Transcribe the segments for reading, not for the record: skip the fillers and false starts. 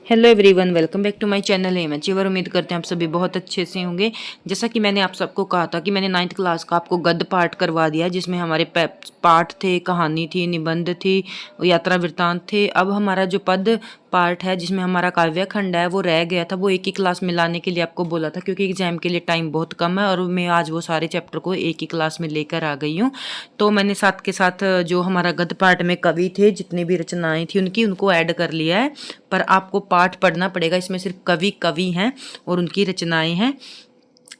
Hello everyone, welcome back to my channel Hemant. उम्मीद करते हैं आप सभी बहुत अच्छे से होंगे। जैसा कि मैंने आप सबको कहा था कि मैंने 9th क्लास का आपको गद्य पाठ करवा दिया, जिसमें हमारे पाठ थे, कहानी थी, निबंध थी, यात्रा वृत्तांत थे। अब हमारा जो पद पार्ट है, जिसमें हमारा काव्य खंड है, वो रह गया था। वो एक ही क्लास में लाने के लिए आपको बोला था, क्योंकि एग्जाम के लिए टाइम बहुत कम है और मैं आज वो सारे चैप्टर को एक ही क्लास में लेकर आ गई हूँ। तो मैंने साथ के साथ जो हमारा गद्य पाठ में कवि थे, जितनी भी रचनाएं थी उनको ऐड कर लिया है। पर आपको पाठ पढ़ना पड़ेगा, इसमें सिर्फ कवि हैं और उनकी रचनाएं हैं।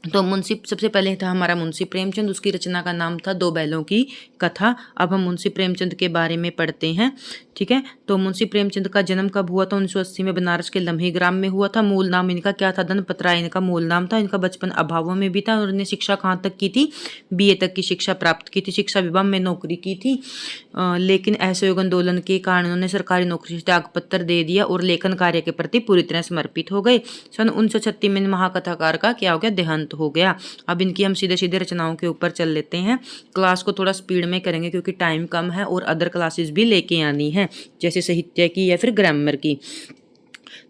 तो मुंशी सबसे पहले था हमारा मुंशी प्रेमचंद, उसकी रचना का नाम था दो बैलों की कथा। अब हम मुंशी प्रेमचंद के बारे में पढ़ते हैं, ठीक है। तो मुंशी प्रेमचंद का जन्म कब हुआ था? 1980 में बनारस के लम्हे ग्राम में हुआ था। मूल नाम इनका क्या था? धनपत राय इनका मूल नाम था। इनका बचपन अभावों में बीता और इन्हें शिक्षा कहाँ तक की थी? बीए तक की शिक्षा प्राप्त की थी। शिक्षा विभाग में नौकरी की थी, लेकिन असहयोग आंदोलन के कारण उन्होंने सरकारी नौकरी से त्यागपत्र दे दिया और लेखन कार्य के प्रति पूरी तरह समर्पित हो गए। सन 1936 में महाकथाकार का क्या हो गया? देहांत हो गया। अब इनकी हम सीधे सीधे रचनाओं के ऊपर चल लेते हैं। क्लास को थोड़ा स्पीड में करेंगे क्योंकि टाइम कम है और अदर क्लासेस भी लेके आनी है, जैसे साहित्य की या फिर ग्रामर की।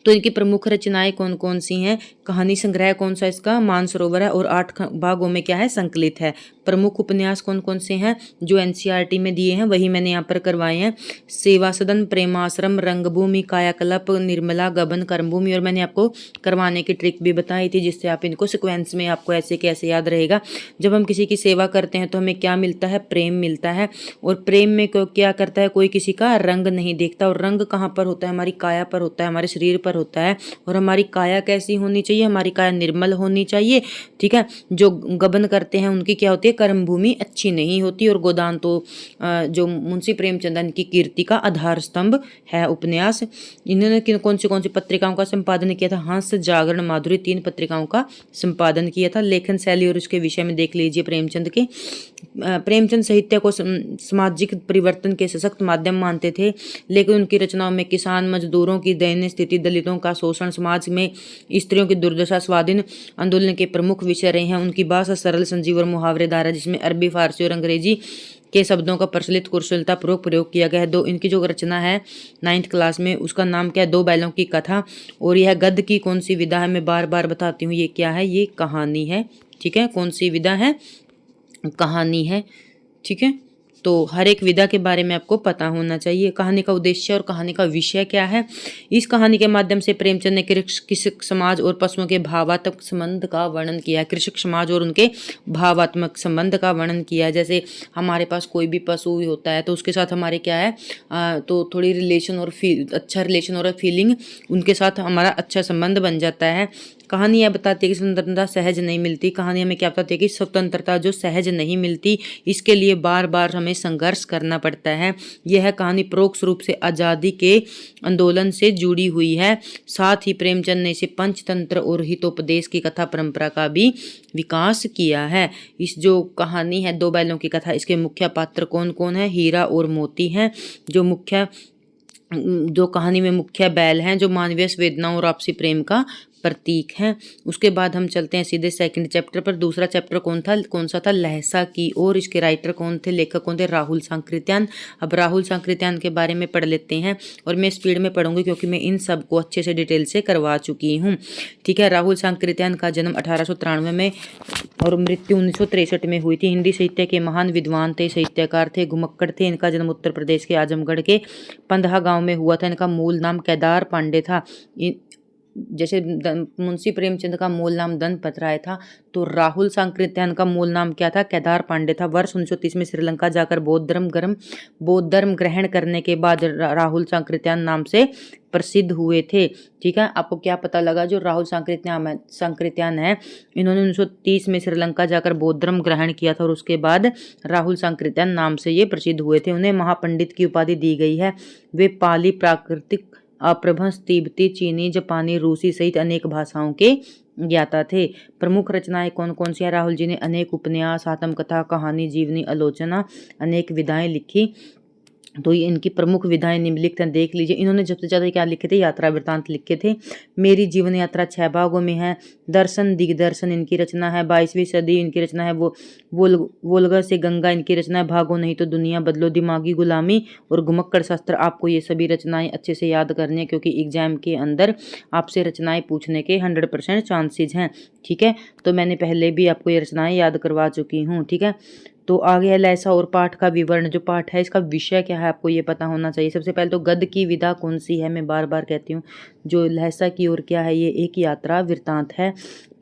तो इनकी प्रमुख रचनाएं कौन कौन सी हैं? कहानी संग्रह कौन सा इसका? मानसरोवर है और 8 भागों में क्या है? संकलित है। प्रमुख उपन्यास कौन कौन से हैं? जो एनसीईआरटी में दिए हैं वही मैंने यहाँ पर करवाए हैं। सेवा सदन, प्रेमाश्रम, रंगभूमि, कायाकल्प, निर्मला, गबन, कर्मभूमि। और मैंने आपको करवाने की ट्रिक भी बताई थी, जिससे आप इनको सिक्वेंस में आपको ऐसे कैसे याद रहेगा। जब हम किसी की सेवा करते हैं तो हमें क्या मिलता है? प्रेम मिलता है। और प्रेम में क्या करता है? कोई किसी का रंग नहीं देखता। और रंग कहाँ पर होता है? हमारी काया पर होता है, हमारे शरीर पर होता है। और हमारी काया कैसी होनी चाहिए? हमारी काया निर्मल होनी चाहिए, ठीक है। जो गबन करते हैं उनकी क्या होती है? कर्म भूमि अच्छी नहीं होती। और गोदान तो जो मुंशी प्रेमचंद की कीर्ति का आधार स्तंभ है उपन्यास। इन्होंने कौन सी पत्रिकाओं का संपादन किया था? हंस, जागरण, माधुरी, 3 पत्रिकाओं का संपादन किया था। लेखन शैली और उसके विषय में देख लीजिए प्रेमचंद के। प्रेमचंद साहित्य को सामाजिक परिवर्तन के सशक्त माध्यम मानते थे, लेकिन उनकी रचनाओं में किसान मजदूरों की दयनीय स्थिति, दलितों का शोषण, समाज में स्त्रियों की दुर्दशा, स्वाधीन आंदोलन के प्रमुख विषय रहे हैं। उनकी भाषा सरल, संजीव और मुहावरेदार है, जिसमें अरबी, फारसी और अंग्रेजी के शब्दों का प्रचलित कुशलता पूर्वक प्रयोग किया गया है। दो इनकी जो रचना है 9th क्लास में, उसका नाम क्या है? दो बैलों की कथा। और यह गद्य की कौन सी विधा है? मैं बार बार बताती हूँ, ये क्या है? ये कहानी है, ठीक है। कौन सी विधा है? कहानी है, ठीक है। तो हर एक विधा के बारे में आपको पता होना चाहिए। कहानी का उद्देश्य और कहानी का विषय क्या है? इस कहानी के माध्यम से प्रेमचंद ने कृषक समाज और पशुओं के भावात्मक संबंध का वर्णन किया। कृषक समाज और उनके भावात्मक संबंध का वर्णन किया। जैसे हमारे पास कोई भी पशु होता है तो उसके साथ हमारे क्या है, तो थोड़ी रिलेशन और अच्छा रिलेशन और फीलिंग, उनके साथ हमारा अच्छा संबंध बन जाता है। कहानी यह बताती है कि स्वतंत्रता सहज नहीं मिलती। कहानी हमें क्या बताती है कि स्वतंत्रता जो सहज नहीं मिलती, इसके लिए बार बार हमें संघर्ष करना पड़ता है। यह कहानी परोक्ष रूप से आज़ादी के आंदोलन से जुड़ी हुई है। साथ ही प्रेमचंद ने इसे पंचतंत्र और हितोपदेश की कथा परंपरा का भी विकास किया है। इस जो कहानी है दो बैलों की कथा, इसके मुख्य पात्र कौन कौन है? हीरा और मोती हैं। जो कहानी में मुख्य बैल हैं, जो मानवीय संवेदनाओं और आपसी प्रेम का प्रतीक हैं। उसके बाद हम चलते हैं सीधे सेकंड चैप्टर पर। दूसरा चैप्टर कौन सा था? लहसा की। और इसके राइटर कौन थे? लेखक कौन थे? राहुल सांकृत्यान। अब राहुल सांकृत्यान के बारे में पढ़ लेते हैं, और मैं स्पीड में पढ़ूंगी क्योंकि मैं इन सब को अच्छे से डिटेल से करवा चुकी हूँ, ठीक है। राहुल सांकृत्यान का जन्म 1893 में और मृत्यु 1963 में हुई थी। हिंदी साहित्य के महान विद्वान थे, साहित्यकार थे, घुमक्कड़ थे। इनका जन्म उत्तर प्रदेश के आजमगढ़ के पंदहा गांव में हुआ था। इनका मूल नाम केदार पांडे था। जैसे मुंशी प्रेमचंद का मूल नाम धनपत राय था, तो राहुल सांकृत्यान का मूल नाम क्या था? केदार पांडे था। वर्ष 1930 में श्रीलंका जाकर बौद्ध धर्म ग्रहण करने के बाद राहुल सांकृत्यान नाम से प्रसिद्ध हुए थे, ठीक है। आपको क्या पता लगा? जो राहुल सांकृत्यान है, इन्होंने 1930 में श्रीलंका जाकर बौद्ध धर्म ग्रहण किया था और उसके बाद राहुल सांकृत्यान नाम से ये प्रसिद्ध हुए थे। उन्हें महापंडित की उपाधि दी गई है। वे पाली, प्राकृतिक, अपभ्रंश, तिब्बती, चीनी, जापानी, रूसी सहित अनेक भाषाओं के ज्ञाता थे। प्रमुख रचनाएं कौन कौन सी है? राहुल जी ने अनेक उपन्यास, आत्मकथा, कहानी, जीवनी, आलोचना, अनेक विधाएं लिखी। तो ये इनकी प्रमुख विधाएं निम्नलिखित हैं, देख लीजिए। इन्होंने सबसे ज़्यादा क्या लिखे थे? यात्रा वृत्तांत लिखे थे। मेरी जीवन यात्रा 6 भागों में है। दर्शन दिग्दर्शन इनकी रचना है। 22वीं सदी इनकी रचना है। वो वोल्गा से गंगा इनकी रचना है। भागो नहीं तो दुनिया बदलो, दिमागी गुलामी और घुमक्कड़ शास्त्र। आपको ये सभी रचनाएं अच्छे से याद करनी है, क्योंकि एग्जाम के अंदर आपसे रचनाएं पूछने के 100% चांसेज हैं। ठीक है, तो मैंने पहले भी आपको ये रचनाएं याद करवा चुकी हूँ। ठीक है, तो आगे है लहसा और पाठ का विवरण। जो पाठ है इसका विषय क्या है आपको ये पता होना चाहिए। सबसे पहले तो गद्य की विधा कौन सी है, मैं बार बार कहती हूँ। जो लहसा की ओर क्या है, ये एक यात्रा वृत्तांत है।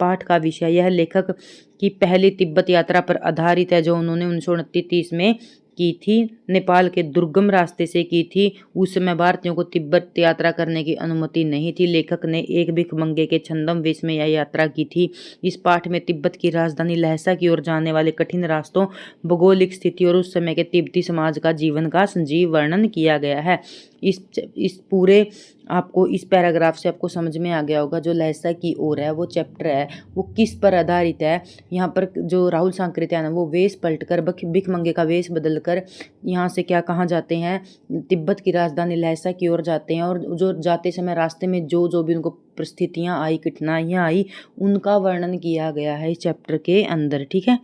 पाठ का विषय यह लेखक की पहली तिब्बत यात्रा पर आधारित है, जो उन्होंने 1929 में की थी। नेपाल के दुर्गम रास्ते से की थी। उस समय भारतीयों को तिब्बत यात्रा करने की अनुमति नहीं थी। लेखक ने एक भिखमंगे के छद्म वेश में यह यात्रा की थी। इस पाठ में तिब्बत की राजधानी लहसा की ओर जाने वाले कठिन रास्तों, भौगोलिक स्थिति और उस समय के तिब्बती समाज का जीवन का संजीव वर्णन किया गया है। इस पूरे आपको इस पैराग्राफ से आपको समझ में आ गया होगा जो लहसा की ओर है वो चैप्टर है वो किस पर आधारित है। यहाँ पर जो राहुल सांकृत्य है ना, वो वेश पलटकर भिखमंगे का वेश बदलकर यहाँ से क्या कहाँ जाते हैं, तिब्बत की राजधानी लहसा की ओर जाते हैं। और जो जाते समय रास्ते में जो भी उनको परिस्थितियाँ आई, कठिनाइयाँ आई, उनका वर्णन किया गया है इस चैप्टर के अंदर। ठीक है,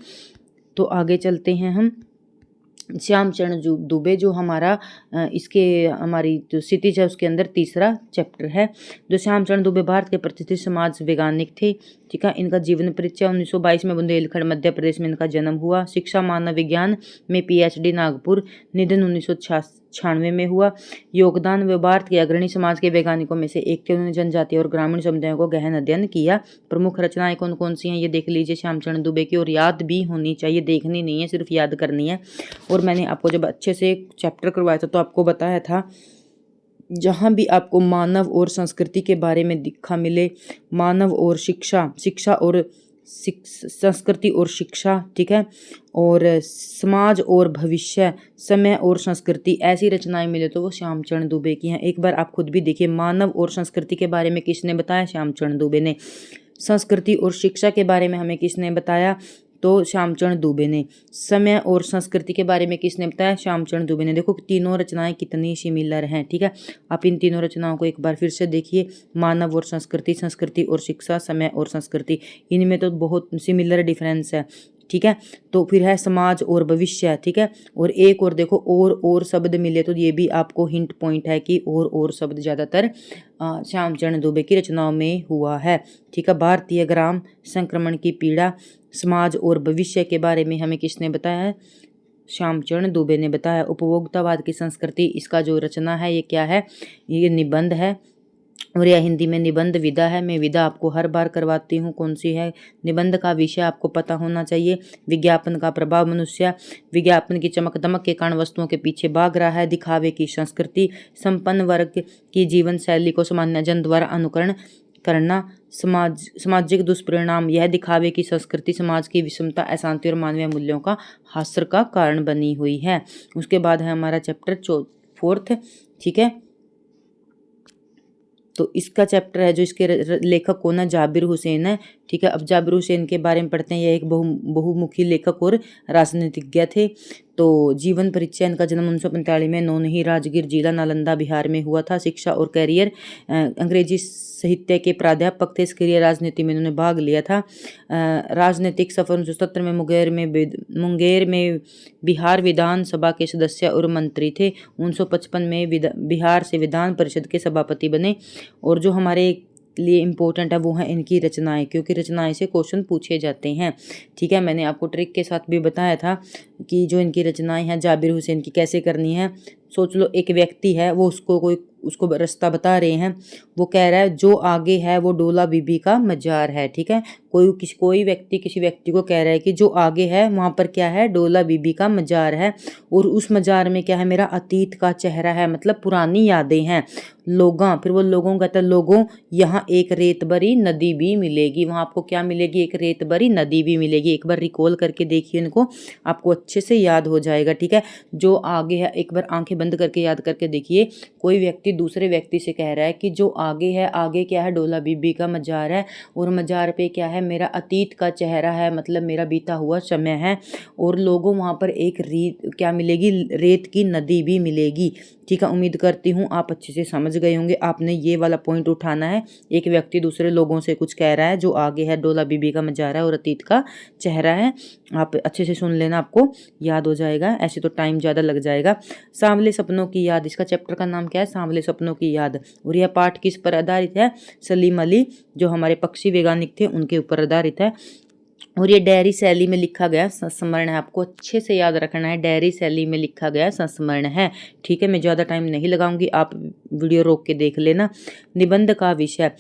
तो आगे चलते हैं हम। श्यामचरण दुबे जो हमारा इसके हमारी जो क्षितिज है उसके अंदर तीसरा चैप्टर है। जो श्यामचरण दुबे भारत के प्रतिष्ठित समाज वैज्ञानिक थे। ठीक है, इनका जीवन परिचय 1922 में बुंदेलखंड मध्य प्रदेश में इनका जन्म हुआ। शिक्षा मानव विज्ञान में PhD नागपुर। निधन 1996 में हुआ। योगदान व भारत के अग्रणी समाज के वैज्ञानिकों में से एक थे। उन्होंने जनजातीय और ग्रामीण समुदायों को गहन अध्ययन किया। प्रमुख रचनाएं कौन कौन सी हैं ये देख लीजिए श्यामचरण दुबे की, और याद भी होनी चाहिए, देखनी नहीं है, सिर्फ याद करनी है। और मैंने आपको जब अच्छे से चैप्टर करवाया था तो आपको बताया था जहाँ भी आपको मानव और संस्कृति के बारे में दिखा मिले, मानव और शिक्षा और संस्कृति और शिक्षा, ठीक है, और समाज और भविष्य, समय और संस्कृति, ऐसी रचनाएं मिले तो वो श्यामचरण दुबे की हैं। एक बार आप खुद भी देखिए, मानव और संस्कृति के बारे में किसने बताया? श्यामचरण दुबे ने। संस्कृति और शिक्षा के बारे में हमें किसने बताया? तो श्यामचरण दुबे ने। समय और संस्कृति के बारे में किसने बताया? श्यामचरण दुबे ने। देखो तीनों रचनाएं कितनी सिमिलर हैं। ठीक है, आप इन तीनों रचनाओं को एक बार फिर से देखिए। मानव और संस्कृति, संस्कृति और शिक्षा, समय और संस्कृति, इनमें तो बहुत सिमिलर डिफरेंस है। ठीक है, तो फिर है समाज और भविष्य। ठीक है, और एक और देखो और शब्द मिले तो ये भी आपको हिंट पॉइंट है कि और शब्द ज़्यादातर श्यामचरण दुबे की रचनाओं में हुआ है। ठीक है, भारतीय ग्राम संक्रमण की पीड़ा, समाज और भविष्य के बारे में हमें किसने बताया है? श्यामचरण दुबे ने बताया। उपभोक्तावाद की संस्कृति, इसका जो रचना है ये क्या है? ये निबंध है, और यह हिंदी में निबंध विधा है। मैं विधा आपको हर बार करवाती हूँ, कौन सी है। निबंध का विषय आपको पता होना चाहिए। विज्ञापन का प्रभाव मनुष्य, विज्ञापन की चमक दमक के कारण वस्तुओं के पीछे भाग रहा है। दिखावे की संस्कृति, संपन्न वर्ग की जीवन शैली को सामान्य जन द्वारा अनुकरण करना। सामाजिक दुष्परिणाम, यह दिखावे की संस्कृति समाज की विषमता, अशांति और मानवीय मूल्यों का हास्य का कारण बनी हुई है। उसके बाद है हमारा चैप्टर 4th। ठीक है, तो इसका चैप्टर है जो इसके लेखक कौन है? जाबिर हुसैन है। ठीक है, अब जाबिर हुसैन के बारे में पढ़ते हैं। यह एक बहुमुखी लेखक और राजनीतिज्ञ थे। तो जीवन परिचय, इनका जन्म 1945 में नौनही, राजगीर जिला, नालंदा, बिहार में हुआ था। शिक्षा और कैरियर, अंग्रेजी साहित्य के प्राध्यापक थे। सक्रिय राजनीति में इन्होंने भाग लिया था। राजनीतिक सफर 1970 में मुंगेर में बिहार विधान सभा के सदस्य और मंत्री थे। 1955 में बिहार से विधान परिषद के सभापति बने। और जो हमारे लिए इम्पोर्टेंट है वो है इनकी रचनाएं, क्योंकि रचनाएं से क्वेश्चन पूछे जाते हैं। ठीक है, मैंने आपको ट्रिक के साथ भी बताया था कि जो इनकी रचनाएं हैं जाबिर हुसैन की कैसे करनी है। सोच लो एक व्यक्ति है, वो उसको रास्ता बता रहे हैं। वो कह रहा है जो आगे है वो डोला बीबी का मजार है। ठीक है, कोई व्यक्ति किसी व्यक्ति को कह रहा है कि जो आगे है वहाँ पर क्या है? डोला बीबी का मजार है, और उस मजार में क्या है? मेरा अतीत का चेहरा है, मतलब पुरानी यादें हैं। फिर वो लोगों को कहता है, लोगों यहाँ एक रेत भरी नदी भी मिलेगी। वहाँ आपको क्या मिलेगी? एक रेत भरी नदी भी मिलेगी। एक बार रिकॉल करके देखिए इनको, आपको अच्छे से याद हो जाएगा। ठीक है, जो आगे है एक बार आंखें बंद करके याद करके देखिए। कोई व्यक्ति दूसरे व्यक्ति से कह रहा है कि जो आगे है, आगे क्या है? डोला बीबी का मजार है, और मजार पे क्या है? मेरा अतीत का चेहरा है, मतलब मेरा बीता हुआ समय है। और लोगों वहाँ पर एक क्या मिलेगी, रेत की नदी भी मिलेगी। ठीक है, उम्मीद करती हूँ आप अच्छे से समझ गए होंगे। आपने ये वाला पॉइंट उठाना है, एक व्यक्ति दूसरे लोगों से कुछ कह रहा है, जो आगे है डोला बीबी का मजारा और अतीत का चेहरा है। आप अच्छे से सुन लेना, आपको याद हो जाएगा, ऐसे तो टाइम ज़्यादा लग जाएगा। सांवले सपनों की याद, इसका चैप्टर का नाम क्या है, सांवले सपनों की याद। और यह पाठ किस पर आधारित है, सलीम अली जो हमारे पक्षी वैज्ञानिक थे उनके ऊपर आधारित है। और ये डायरी शैली में लिखा गया संस्मरण है, आपको अच्छे से याद रखना है, डायरी शैली में लिखा गया संस्मरण है। ठीक है, मैं ज़्यादा टाइम नहीं लगाऊंगी, आप वीडियो रोक के देख लेना। निबंध का विषय,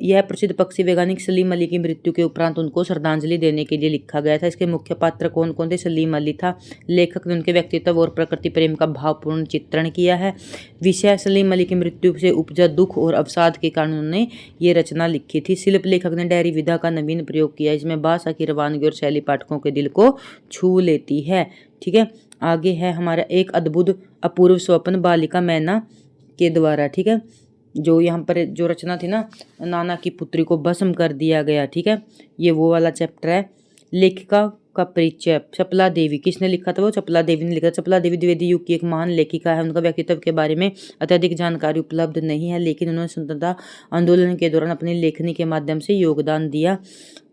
यह प्रसिद्ध पक्षी वैज्ञानिक सलीम अली की मृत्यु के उपरांत उनको श्रद्धांजलि देने के लिए लिखा गया था। इसके मुख्य पात्र कौन कौन थे, सलीम अली था। लेखक ने उनके व्यक्तित्व और प्रकृति प्रेम का भावपूर्ण चित्रण किया है। विषय, सलीम अली की मृत्यु से उपजा दुख और अवसाद के कारण उन्होंने ये रचना लिखी थी। शिल्प, लेखक ने डायरी विधा का नवीन प्रयोग किया, इसमें भाषा की रवानगी और शैली पाठकों के दिल को छू लेती है। ठीक है, आगे है हमारा एक अद्भुत अपूर्व स्वप्न बालिका मैना के द्वारा। ठीक है, जो यहाँ पर जो रचना थी ना, नाना की पुत्री को भस्म कर दिया गया। ठीक है, ये वो वाला चैप्टर है। लेखिका का परिचय, चपला देवी, किसने लिखा था, वो चपला देवी ने लिखा। चपला देवी द्विवेदी युग की एक महान लेखिका है। उनका व्यक्तित्व के बारे में अत्यधिक जानकारी उपलब्ध नहीं है, लेकिन उन्होंने स्वतंत्रता आंदोलन के दौरान अपनी लेखनी के माध्यम से योगदान दिया।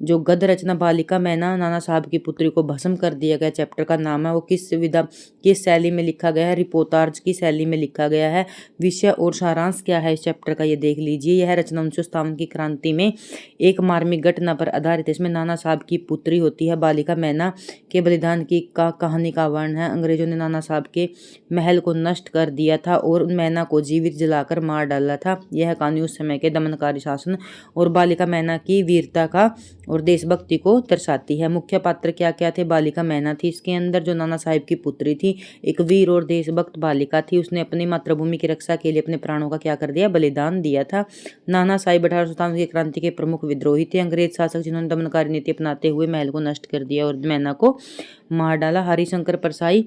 जो गद्य रचना बालिका मैना नाना साहब की पुत्री को भस्म कर दिया गया चैप्टर का नाम है, वो किस शैली में लिखा गया है, रिपोर्टाज की शैली में लिखा गया है। विषय और सारांश क्या है इस चैप्टर का, ये देख लीजिए। यह रचना 1957 की क्रांति में एक मार्मिक घटना पर आधारित है। इसमें नाना साहब की पुत्री होती है बालिका मैना के बलिदान की कहानी का वर्णन है। अंग्रेजों ने नाना साहब के महल को नष्ट कर दिया था और मैना को जीवित जलाकर मार डाला था। यह कहानी उस समय के दमनकारी शासन और बालिका मैना की वीरता का और देशभक्ति को दर्शाती है। मुख्य पात्र क्या क्या थे, बालिका मैना थी इसके अंदर, जो नाना साहब की पुत्री थी, एक वीर और देशभक्त बालिका थी। उसने अपनी मातृभूमि की रक्षा के लिए अपने प्राणों का क्या कर दिया, बलिदान दिया था। नाना साहब 1857 की क्रांति के प्रमुख विद्रोही थे, अंग्रेज शासक जिन्होंने दमनकारी नीति अपनाते हुए महल को नष्ट कर दिया और मैना को मार डाला। हरिशंकर परसाई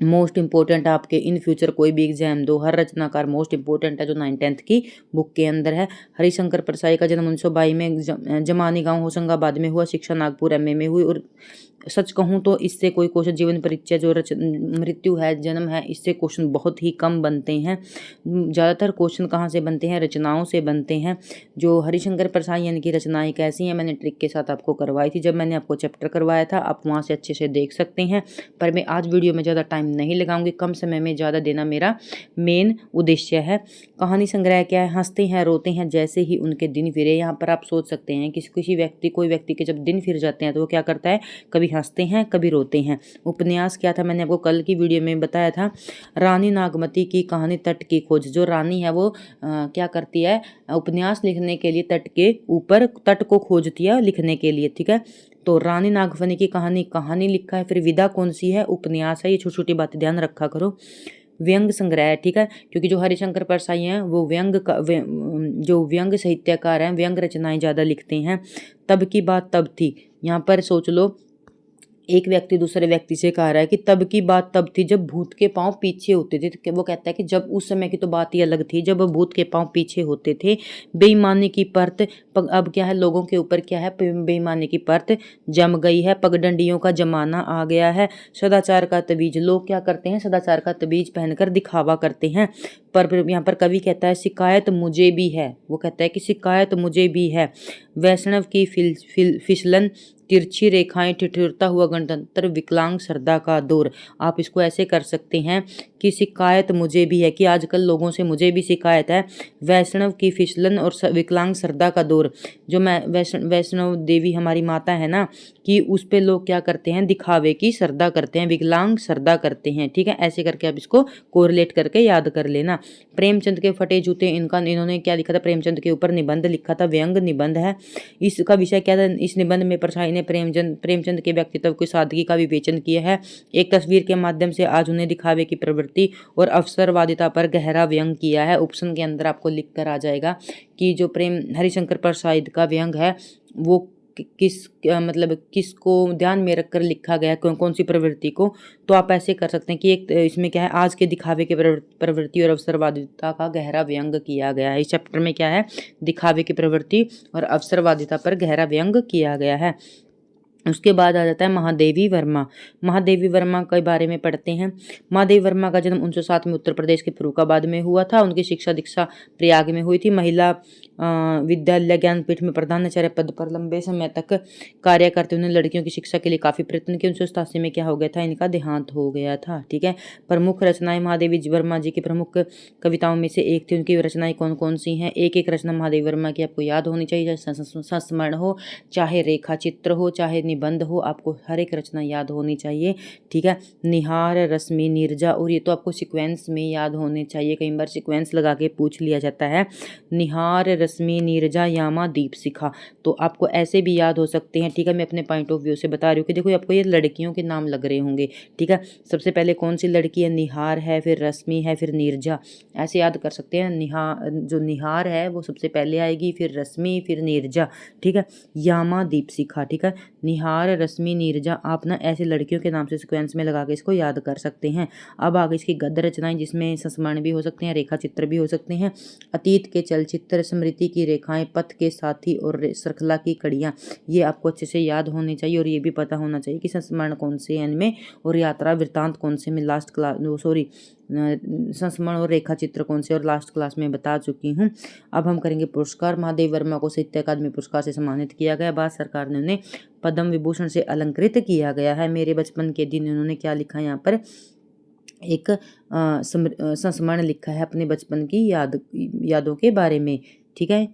मोस्ट इंपॉर्टेंट, आपके इन फ्यूचर कोई भी एग्जाम दो, हर रचनाकार मोस्ट इंपॉर्टेंट है, जो 9th-10th की बुक के अंदर है। हरिशंकर परसाई का जन्म 1922 में जमानी गांव होशंगाबाद में हुआ। शिक्षा नागपुर एमए में हुई। और सच कहूँ तो इससे कोई क्वेश्चन, जीवन परिचय जो मृत्यु है, जन्म है, इससे क्वेश्चन बहुत ही कम बनते हैं। ज़्यादातर क्वेश्चन कहाँ से बनते हैं, रचनाओं से बनते हैं। जो हरिशंकर परसाई यानी कि रचनाएं कैसी हैं, मैंने ट्रिक के साथ आपको करवाई थी जब मैंने आपको चैप्टर करवाया था, आप वहाँ से अच्छे से देख सकते हैं। पर मैं आज वीडियो में ज़्यादा टाइम नहीं लगाऊंगी, कम समय में ज़्यादा देना मेरा मेन उद्देश्य है। कहानी संग्रह क्या है, हंसते हैं रोते हैं जैसे ही उनके दिन फिरे। यहाँ पर आप सोच सकते हैं कि कोई व्यक्ति के जब दिन फिर जाते हैं तो वो क्या करता है, कभी हंसते हैं कभी रोते हैं। उपन्यास क्या था, मैंने आपको कल की वीडियो में बताया था, रानी नागमती की कहानी तट की खोज। जो रानी है वो क्या करती है, उपन्यास लिखने के लिए तट के ऊपर तट को खोजती है लिखने के लिए। ठीक है, तो रानी नागफनी की कहानी लिखा है। फिर विधा कौन सी है, उपन्यास है। ये छोटी छोटी बातें ध्यान रखा करो। व्यंग संग्रह, ठीक है, क्योंकि जो हरिशंकर परसाई हैं वो जो व्यंग साहित्यकार हैं, व्यंग रचनाएं ज़्यादा लिखते हैं। तब की बात तब थी, यहाँ पर सोच लो, एक व्यक्ति दूसरे व्यक्ति से कह रहा है कि तब की बात तब थी जब भूत के पांव पीछे होते थे। तो वो कहता है कि जब उस समय की तो बात ही अलग थी जब भूत के पांव पीछे होते थे। बेईमानी की परत, अब क्या है, लोगों के ऊपर क्या है, बेईमानी की परत जम गई है। पगडंडियों का जमाना आ गया है। सदाचार का तबीज, लोग क्या करते हैं, सदाचार का तबीज पहनकर दिखावा करते हैं। पर यहाँ पर कवि कहता है शिकायत मुझे भी है, वो कहता है कि शिकायत मुझे भी है। वैष्णव की फिसलन, तिरछी रेखाएं, ठिठुरता हुआ गणतंत्र, विकलांग श्रद्धा का दौर। आप इसको ऐसे कर सकते हैं कि शिकायत मुझे भी है, कि आजकल लोगों से मुझे भी शिकायत है। वैष्णव की फिसलन और विकलांग श्रद्धा का दौर, जो मैं वैष्णव देवी हमारी माता है ना, कि उस पे लोग क्या करते हैं, दिखावे की श्रद्धा करते हैं, विकलांग श्रद्धा करते हैं। ठीक है, ऐसे करके आप इसको कोरिलेट करके याद कर लेना। प्रेमचंद के फटे जूते, इन्होंने क्या लिखा था, प्रेमचंद के ऊपर निबंध लिखा था, व्यंग निबंध है। इसका विषय क्या था, इस निबंध में परसाई ने प्रेमचंद के व्यक्तित्व की सादगी का विवेचन किया है। एक तस्वीर के माध्यम से आज उन्हें दिखावे की प्रवृत्ति और अवसरवादिता पर गहरा व्यंग किया है। ऑप्शन के अंदर आपको लिख कर आ जाएगा कि जो हरिशंकर परसाई का व्यंग है वो मतलब किसको ध्यान में रखकर लिखा गया, कौन कौन सी प्रवृत्ति को, तो आप ऐसे कर सकते हैं कि एक इसमें क्या है, आज के दिखावे के प्रवृत्ति और अवसरवादिता का गहरा व्यंग किया गया है। इस चैप्टर में क्या है, दिखावे की प्रवृत्ति और अवसरवादिता पर गहरा व्यंग किया गया है। उसके बाद आ जाता है महादेवी वर्मा। महादेवी वर्मा के बारे में पढ़ते हैं। महादेवी वर्मा का जन्म 1907 में उत्तर प्रदेश के फर्रुखाबाद में हुआ था। उनकी शिक्षा दीक्षा प्रयाग में हुई थी। महिला विद्यालय ज्ञानपीठ में प्रधानाचार्य पद पर लंबे समय तक कार्य करते हुए लड़कियों की शिक्षा के लिए काफ़ी प्रयत्न किए। 1987 में क्या हो गया था, इनका देहांत हो गया था। ठीक है। प्रमुख रचनाएं महादेवी वर्मा जी की प्रमुख कविताओं में से एक थी। उनकी रचनाएं कौन कौन सी हैं, एक एक रचना महादेवी वर्मा की आपको याद होनी चाहिए, चाहे संस्मरण हो, चाहे रेखा चित्र हो, चाहे निबंध हो, आपको हर एक रचना याद होनी चाहिए। ठीक है। निहार, रश्मि, नीरजा, और ये तो आपको सीक्वेंस में याद होने चाहिए, कई बार सीक्वेंस लगा के पूछ लिया जाता है। निहार, रश्मि, नीरजा, यामा, दीपशिखा, तो आपको ऐसे भी याद हो सकते हैं। ठीक है। मैं अपने पॉइंट ऑफ व्यू से बता रही हूँ कि देखो आपको ये लड़कियों के नाम लग रहे होंगे। ठीक है। सबसे पहले कौन सी लड़की है, निहार है, फिर रश्मि है, फिर नीरजा, ऐसे याद कर सकते हैं। जो निहार है वो सबसे पहले आएगी, फिर रश्मि, फिर नीरजा। ठीक है। यामा, दीपशिखा। ठीक है। निहार, रश्मि, नीरजा, आप ना ऐसे लड़कियों के नाम से सीक्वेंस में लगा के इसको याद कर सकते हैं। अब आगे इसकी गद्य रचनाएं, जिसमें संस्मरण भी हो सकते हैं, रेखा चित्र भी हो सकते हैं। अतीत के चलचित्र, स्मृति की रेखाएं, पथ के साथी और श्रृंखला की कड़ियाँ, ये आपको अच्छे से याद होने चाहिए। और ये भी पता होना चाहिए कि संस्मरण कौन से हैं इनमें, और यात्रा वृत्तांत कौन से में संस्मरण और रेखा चित्र कौन से और लास्ट क्लास में बता चुकी हूँ। अब हम करेंगे पुरस्कार। महादेवी वर्मा को साहित्य अकादमी पुरस्कार से सम्मानित किया गया। भारत सरकार ने उन्हें पद्म विभूषण से अलंकृत किया गया है। मेरे बचपन के दिन उन्होंने क्या लिखा है, यहाँ पर एक संस्मरण लिखा है अपने बचपन की यादों के बारे में। ठीक है।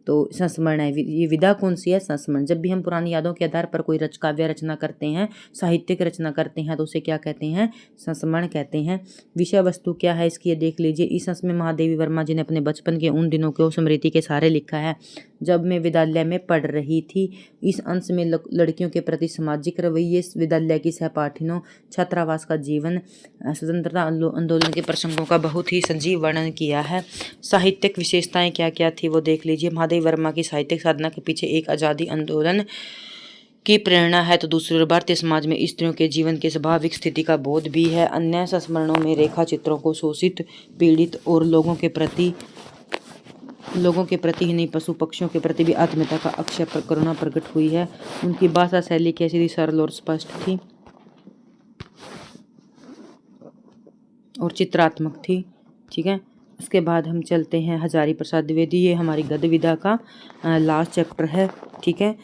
तो संस्मरण है, ये विधा कौन सी है, संस्मरण। जब भी हम पुरानी यादों के आधार पर कोई काव्य रचना करते हैं, साहित्यिक रचना करते हैं, तो उसे क्या कहते हैं, संस्मरण कहते हैं। विषय वस्तु क्या है इसकी, ये देख लीजिए। इस अंश में महादेवी वर्मा जी ने अपने बचपन के उन दिनों को स्मृति के सहारे लिखा है जब मैं विद्यालय में पढ़ रही थी। इस अंश में लड़कियों के प्रति सामाजिक रवैये, विद्यालय की सहपाठियों, छात्रावास का जीवन, स्वतंत्रता आंदोलन के प्रसंगों का बहुत ही सजीव वर्णन किया है। साहित्यिक विशेषताएं क्या क्या थी वो देख लीजिए। महादेवी वर्मा की साहित्यिक साधना के पीछे एक आज़ादी आंदोलन की प्रेरणा है, तो दूसरी ओर भारतीय समाज में स्त्रियों के जीवन की स्वाभाविक स्थिति का बोध भी है। अन्य संस्मरणों में रेखा चित्रों को शोषित, पीड़ित और लोगों के प्रति ही नहीं, पशु पक्षियों के प्रति भी आत्मीयता का अक्षय करुणा प्रकट हुई है। उनकी भाषा शैली कैसी थी, सरल और स्पष्ट थी और चित्रात्मक थी। ठीक है। उसके बाद हम चलते हैं हजारी प्रसाद द्विवेदी। ये हमारी गद्य विधा का लास्ट चैप्टर है। ठीक है।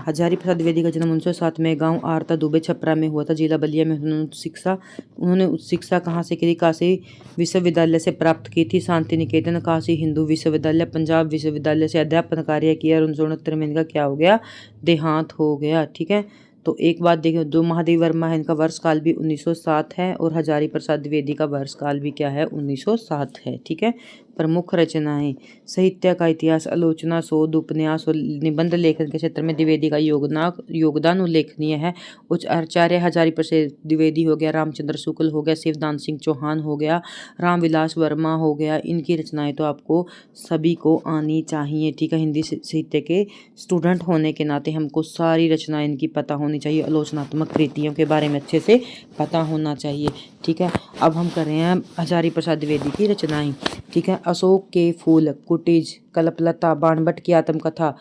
हजारी प्रसाद द्विवेदी का जन्म 1907 में गांव आरता दुबे छपरा में हुआ था। जिला बलिया में उन्होंने उच्च शिक्षा कहाँ से की थी, काशी विश्वविद्यालय से प्राप्त की थी। शांति निकेतन, काशी हिंदू विश्वविद्यालय, पंजाब विश्वविद्यालय से अध्यापन कार्य किया और 1969 में इनका क्या हो गया, देहांत हो गया। ठीक है। तो एक बात देखिए, जो महादेवी वर्मा है इनका वर्षकाल भी 1907 है और हजारी प्रसाद द्विवेदी का वर्षकाल भी क्या है, 1907 है। ठीक है। प्रमुख रचनाएं, साहित्य का इतिहास, आलोचना, शोध, उपन्यास और निबंध लेखन के क्षेत्र में द्विवेदी का योगदान उल्लेखनीय है। उच्च आचार्य हजारी प्रसाद द्विवेदी हो गया, रामचंद्र शुक्ल हो गया, शिवदान सिंह चौहान हो गया, रामविलास वर्मा हो गया, इनकी रचनाएं तो आपको सभी को आनी चाहिए। ठीक है। हिंदी साहित्य के स्टूडेंट होने के नाते हमको सारी रचनाएं इनकी पता होनी चाहिए। आलोचनात्मक कृतियों के बारे में अच्छे से पता होना चाहिए। ठीक है। अब हम कर रहे हैं हजारी प्रसाद द्विवेदी की रचनाएं। ठीक है। अशोक के फूल, कुटीज, कल्पलता, बाणभट्ट की आत्मकथा,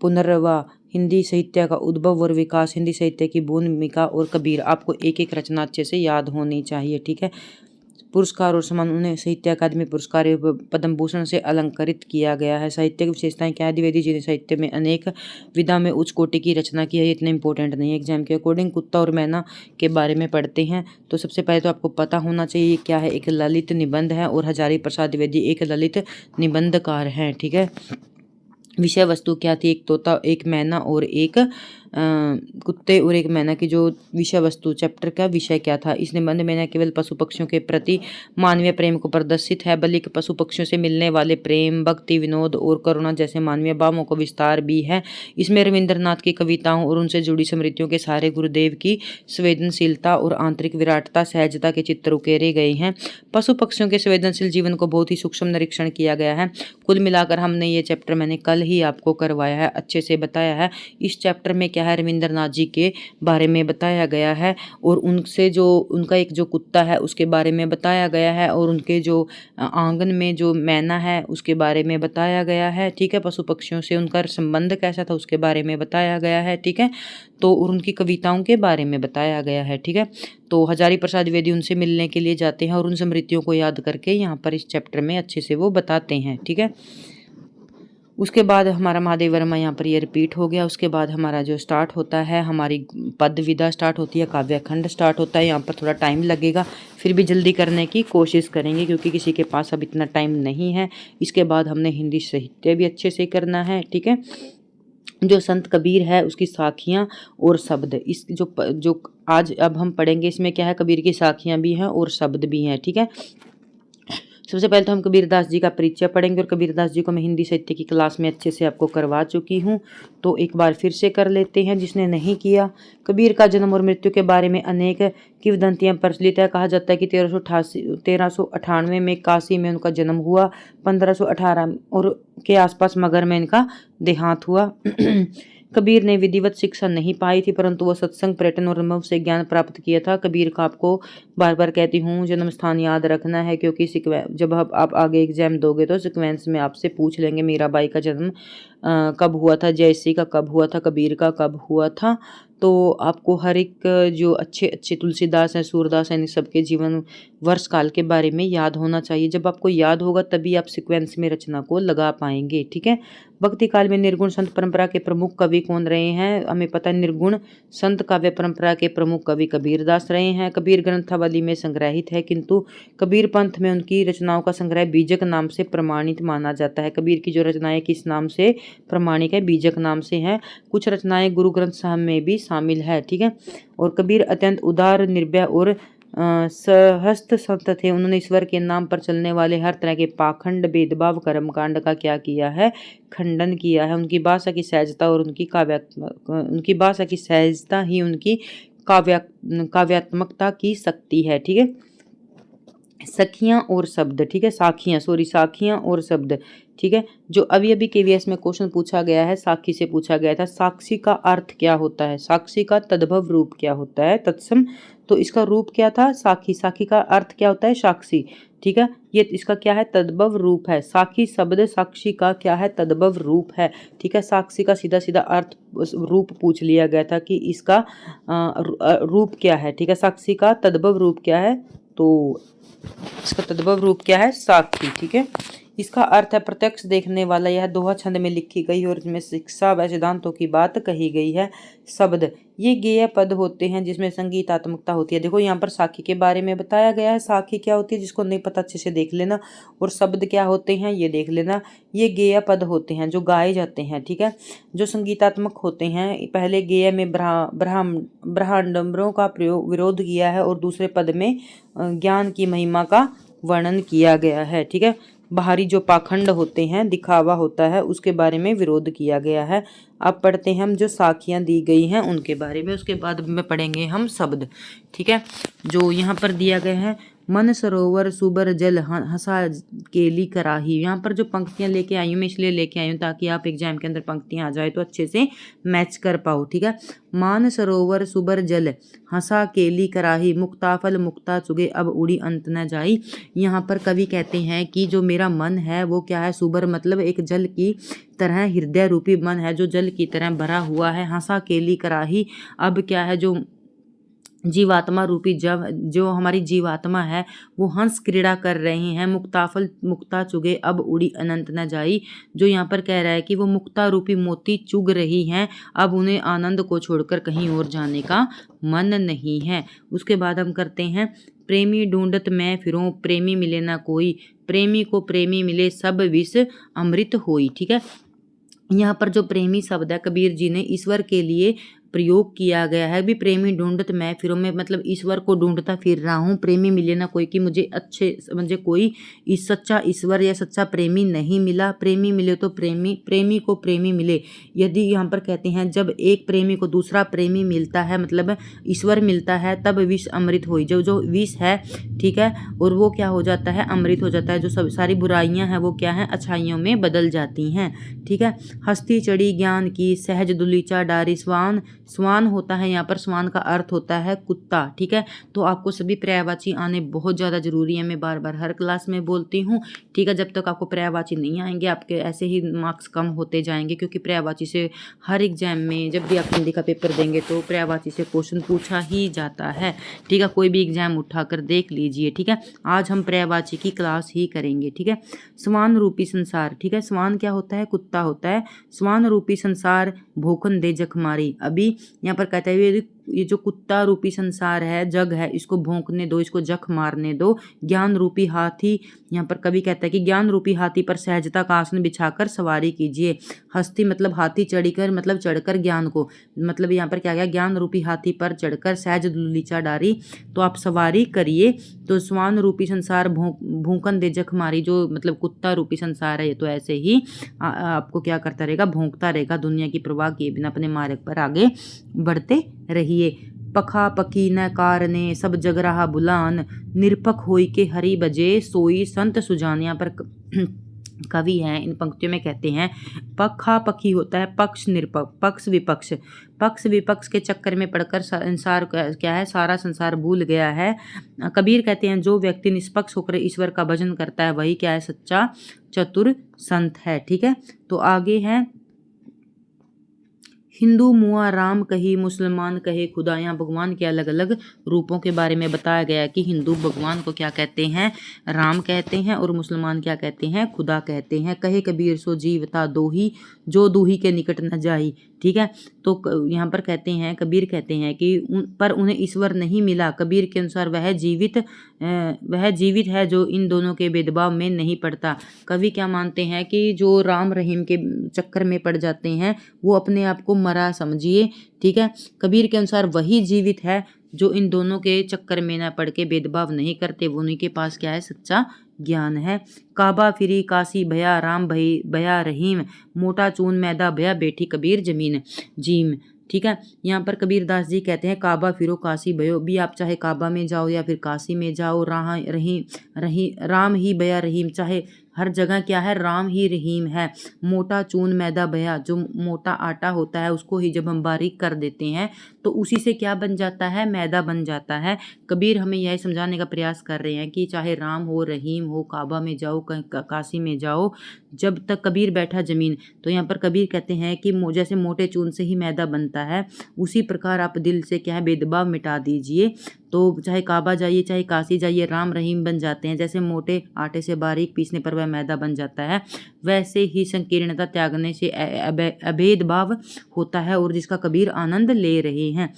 पुनर्वा, हिंदी साहित्य का उद्भव और विकास, हिंदी साहित्य की भूमिका और कबीर, आपको एक एक रचना अच्छे से याद होनी चाहिए। ठीक है। पुरस्कार और सम्मान, उन्हें साहित्य अकादमी पुरस्कार पद्म भूषण से अलंकृत किया गया है। साहित्यिक विशेषताएं क्या है, द्विवेदी जी ने साहित्य में अनेक विधा में उच्च कोटि की रचना की है। ये इतने इंपॉर्टेंट नहीं है एग्जाम के अकॉर्डिंग। कुत्ता और मैना के बारे में पढ़ते हैं, तो सबसे पहले तो आपको पता होना चाहिए क्या है, एक ललित निबंध है और हजारी प्रसाद द्विवेदी एक ललित निबंधकार हैं। ठीक है। विषय वस्तु क्या थी, एक तोता, एक मैना और एक कुत्ते और एक मैना की जो विषय वस्तु चैप्टर का विषय क्या था। इस निबंध में न केवल पशु पक्षियों के प्रति मानवीय प्रेम को प्रदर्शित है बल्कि पशु पक्षियों से मिलने वाले प्रेम, भक्ति, विनोद और करुणा जैसे मानवीय भावों को विस्तार भी है। इसमें रविंद्रनाथ की कविताओं और उनसे जुड़ी स्मृतियों के सहारे गुरुदेव की संवेदनशीलता और आंतरिक विराटता, सहजता के चित्र उकेरे गए हैं। पशु पक्षियों के संवेदनशील जीवन को बहुत ही सूक्ष्म निरीक्षण किया गया है। कुल मिलाकर हमने ये चैप्टर मैंने कल ही आपको करवाया है, अच्छे से बताया है। इस चैप्टर में क्या है, रविंद्रनाथ जी के बारे में बताया गया है और उनसे जो उनका एक जो कुत्ता है उसके बारे में बताया गया है और उनके जो आंगन में जो मैना है उसके बारे में बताया गया है। ठीक है, पशु पक्षियों से उनका संबंध कैसा था उसके बारे में बताया गया है। ठीक है, तो और उनकी कविताओं के बारे में बताया गया है। ठीक है, तो हजारी प्रसाद द्विवेदी उनसे मिलने के लिए जाते हैं और उन स्मृतियों को याद करके यहाँ पर इस चैप्टर में अच्छे से वो बताते हैं। ठीक है, उसके बाद हमारा महादेव वर्मा यहाँ पर ये रिपीट हो गया। उसके बाद हमारा जो स्टार्ट होता है, हमारी पद विधा स्टार्ट होती है, काव्यखंड स्टार्ट होता है। यहाँ पर थोड़ा टाइम लगेगा, फिर भी जल्दी करने की कोशिश करेंगे क्योंकि किसी के पास अब इतना टाइम नहीं है। इसके बाद हमने हिंदी साहित्य भी अच्छे से करना है। ठीक है, जो संत कबीर है उसकी साखियाँ और शब्द, इस जो आज अब हम पढ़ेंगे इसमें क्या है, कबीर की साखियाँ भी हैं और शब्द भी हैं। ठीक है, सबसे पहले तो हम कबीरदास जी का परिचय पढ़ेंगे और कबीरदास जी को मैं हिंदी साहित्य की क्लास में अच्छे से आपको करवा चुकी हूँ, तो एक बार फिर से कर लेते हैं जिसने नहीं किया। कबीर का जन्म और मृत्यु के बारे में अनेक किंवदंतियां प्रचलित है। कहा जाता है कि 1398 में काशी में उनका जन्म हुआ, 1518 और के आसपास मगर में इनका देहांत हुआ। कबीर ने विधिवत शिक्षा नहीं पाई थी परंतु वह सत्संग, पर्यटन और अनुभव से ज्ञान प्राप्त किया था। कबीर का आपको बार बार कहती हूँ जन्म स्थान याद रखना है क्योंकि जब आप आगे एग्जाम दोगे तो सिक्वेंस में आपसे पूछ लेंगे मीराबाई का जन्म कब हुआ था, जयश्री का कब हुआ था, कबीर का कब हुआ था। तो आपको हर एक जो अच्छे अच्छे तुलसीदास हैं, सूरदास हैं, इन सबके जीवन वर्ष काल के बारे में याद होना चाहिए। जब आपको याद होगा तभी आप सिक्वेंस में रचना को लगा पाएंगे। ठीक है, भक्ति काल में निर्गुण संत परंपरा के प्रमुख कवि कौन रहे हैं, हमें पता है। निर्गुण संत काव्य परंपरा के प्रमुख कवि कबीरदास रहे हैं। कबीर ग्रंथावली में संग्रहित है किंतु कबीर पंथ में उनकी रचनाओं का संग्रह बीजक नाम से प्रमाणित माना जाता है। कबीर की जो रचनाएं किस नाम से प्रमाणिक है, बीजक नाम से हैं। कुछ रचनाएं गुरु ग्रंथ साहब में भी शामिल है। ठीक है, और कबीर अत्यंत उदार, निर्भय और सहस्त्र संत थे। उन्होंने ईश्वर के नाम पर चलने वाले हर तरह के पाखंड, भेदभाव, कर्मकांड का क्या किया है, खंडन किया है। उनकी भाषा की सहजता और उनकी भाषा की सहजता ही उनकी काव्यात्मकता की शक्ति है। ठीक है, सखियां और शब्द। ठीक है, साखियां और शब्द। ठीक है, जो अभी अभी केवीएस में क्वेश्चन पूछा गया है, साखी से पूछा गया था, साक्षी का अर्थ क्या होता है, साक्षी का तद्भव रूप क्या होता है, तत्सम। तो इसका रूप क्या था, साखी। साखी का अर्थ क्या होता है, साक्षी। ठीक है, ये इसका क्या है, तद्भव रूप है। साखी शब्द साक्षी का क्या है, तद्भव रूप है। ठीक है, साक्षी का सीधा सीधा अर्थ रूप पूछ लिया गया था कि इसका रूप क्या है। ठीक है, साक्षी का तद्भव रूप क्या है, तो इसका तद्भव रूप क्या है, साक्षी। ठीक है, इसका अर्थ है प्रत्यक्ष देखने वाला। यह दोहा छंद में लिखी गई और इसमें शिक्षा व सिद्धांतों की बात कही गई है। शब्द, ये गेय पद होते हैं जिसमें संगीतात्मकता होती है। देखो यहाँ पर साखी के बारे में बताया गया है। साखी क्या होती है, जिसको नहीं पता अच्छे से देख लेना। और शब्द क्या होते हैं ये देख लेना। ये गेय पद होते हैं जो गाए जाते हैं। ठीक है, जो संगीतात्मक होते हैं। पहले गेय में ब्रह्मांडम्बरों का विरोध किया है और दूसरे पद में ज्ञान की महिमा का वर्णन किया गया है। ठीक है, बाहरी जो पाखंड होते हैं, दिखावा होता है, उसके बारे में विरोध किया गया है। अब पढ़ते हैं हम जो साखियां दी गई हैं उनके बारे में, उसके बाद में पढ़ेंगे हम शब्द। ठीक है, जो यहाँ पर दिया गया है, मन सरोवर सुबर जल हंसा केली कराही। यहाँ पर जो पंक्तियां लेके आई हूँ मैं इसलिए लेके आई हूँ ताकि आप एग्जाम के अंदर पंक्तियां आ जाए तो अच्छे से मैच कर पाओ। ठीक है, मान सरोवर सुबर जल हंसा केली कराही, मुक्ताफल मुक्ता चुगे अब उड़ी अंत न जाई। यहाँ पर कवि कहते हैं कि जो मेरा मन है वो क्या है, सुबर मतलब एक जल की तरह हृदय रूपी मन है जो जल की तरह भरा हुआ है। हंसा केली कराही, अब क्या है, जो जीवात्मा रूपी जब जो हमारी जीवात्मा है वो हंस क्रीड़ा कर रहे हैं। मुक्ताफल मुक्ता चुगे अब उड़ी अनंत न जाई, जो यहाँ पर कह रहा है कि वो मुक्ता रूपी मोती चुग रही हैं, अब उन्हें आनंद को छोड़कर कहीं और जाने का मन नहीं है। उसके बाद हम करते हैं, प्रेमी ढूंढत मैं फिरूं प्रेमी मिले ना कोई, प्रेमी को प्रेमी मिले सब विष अमृत होई। ठीक है, यहाँ पर जो प्रेमी शब्द है कबीर जी ने ईश्वर के लिए प्रयोग किया गया है। भी प्रेमी ढूंढत मैं फिरूं, मैं मतलब ईश्वर को ढूंढता फिर रहा हूँ, प्रेमी मिले ना कोई कि मुझे मुझे कोई इस सच्चा ईश्वर या सच्चा प्रेमी नहीं मिला। प्रेमी मिले तो प्रेमी को प्रेमी मिले। यदि यहाँ पर कहते हैं जब एक प्रेमी को दूसरा प्रेमी मिलता है मतलब ईश्वर मिलता है, तब विष अमृत हुई। जो विष है, ठीक है, और वो क्या हो जाता है, अमृत हो जाता है। जो सब सारी बुराइयां हैं वो क्या है, अच्छाइयों में बदल जाती हैं। ठीक है। हस्ती चढ़ी ज्ञान की सहज दुलीचा डारी। स्वान होता है यहाँ पर, स्वान का अर्थ होता है कुत्ता। ठीक है। तो आपको सभी पर्यायवाची आने बहुत ज़्यादा जरूरी है। मैं बार बार हर क्लास में बोलती हूँ। ठीक है। जब तक आपको पर्यायवाची नहीं आएंगे आपके ऐसे ही मार्क्स कम होते जाएंगे, क्योंकि पर्यायवाची से हर एग्जाम में जब भी आप हिंदी का पेपर देंगे तो पर्यायवाची से क्वेश्चन पूछा ही जाता है। ठीक है। कोई भी एग्जाम उठाकर देख लीजिए। ठीक है। आज हम पर्यायवाची की क्लास ही करेंगे। ठीक है। स्वान रूपी संसार। ठीक है। स्वान क्या होता है, कुत्ता होता है। स्वान रूपी संसार भोकन दे जखमारी। अभी यहाँ पर कहता है ये जो कुत्ता रूपी संसार है, जग है, इसको भोंकने दो, इसको जख मारने दो। ज्ञान रूपी हाथी, यहाँ पर कवि कहता है कि ज्ञान रूपी हाथी पर सहजता का आसन बिछाकर सवारी कीजिए। हस्ती मतलब हाथी चढ़कर, मतलब चढ़कर ज्ञान को, मतलब यहाँ पर क्या गया, ज्ञान रूपी हाथी पर चढ़कर सहज दुलीचा डारी, तो आप सवारी करिए। तो स्वान रूपी संसार भूकन दे जख मारी, जो मतलब कुत्ता रूपी संसार है, ये तो ऐसे ही आपको क्या करता रहेगा, भोंकता रहेगा, दुनिया की परवाह किए बिना अपने मार्ग पर आगे बढ़ते रहिए। पखा पखी न कारने सब जग रहा बुलान। निरपक होई के हरि बजे सोई संत सुजान। यहाँ पर कवि हैं, इन पंक्तियों में कहते हैं पखा पखी होता है पक्ष निरपक्ष, पक्ष विपक्ष के चक्कर में पड़कर संसार क्या है, सारा संसार भूल गया है। कबीर कहते हैं जो व्यक्ति निष्पक्ष होकर ईश्वर का भजन करता है वही क्या है, सच्चा चतुर संत है। ठीक है। तो आगे है हिंदू मुआ राम कही, मुसलमान कहे खुदा। यहाँ भगवान के अलग अलग रूपों के बारे में बताया गया है कि हिंदू भगवान को क्या कहते हैं, राम कहते हैं, और मुसलमान क्या कहते हैं, खुदा कहते हैं। कहे कबीर सो जीवता दोही, जो दूही के निकट न जाई। ठीक है। तो यहाँ पर कहते हैं, कबीर कहते हैं कि पर उन्हें ईश्वर नहीं मिला। कबीर के अनुसार वह जीवित है जो इन दोनों के भेदभाव में नहीं पड़ता। कवि क्या मानते हैं कि जो राम रहीम के चक्कर में पड़ जाते हैं वो अपने आप को मरा समझिए। ठीक है। कबीर के अनुसार वही जीवित है जो इन दोनों के चक्कर में ना पड़ के भेदभाव नहीं करते, वो उन्हीं के पास क्या है, सच्चा ज्ञान है। काबा फिरी काशी भया, राम भया रहीम, मोटा चून मैदा भया, बैठी कबीर जमीन जीम। ठीक है। यहाँ पर कबीर दास जी कहते हैं काबा फिरो काशी भयो। भी आप चाहे काबा में जाओ या फिर काशी में जाओ, राम ही भया रहीम, चाहे हर जगह क्या है, राम ही रहीम है। मोटा चून मैदा भया, जो मोटा आटा होता है उसको ही जब हम बारीक कर देते हैं तो उसी से क्या बन जाता है, मैदा बन जाता है। कबीर हमें यही समझाने का प्रयास कर रहे हैं कि चाहे राम हो, रहीम हो, काबा में जाओ, काशी में जाओ, जब तक कबीर बैठा जमीन। तो यहाँ पर कबीर कहते हैं कि जैसे मोटे चून से ही मैदा बनता है, उसी प्रकार आप दिल से क्या है, भेदभाव मिटा दीजिए। तो चाहे काबा जाइए चाहे काशी जाइए, राम रहीम बन जाते हैं। जैसे मोटे आटे से बारीक पीसने पर वह मैदा बन जाता है, वैसे ही संकीर्णता त्यागने से अभेदभाव होता है, और जिसका कबीर आनंद ले रहे हैं।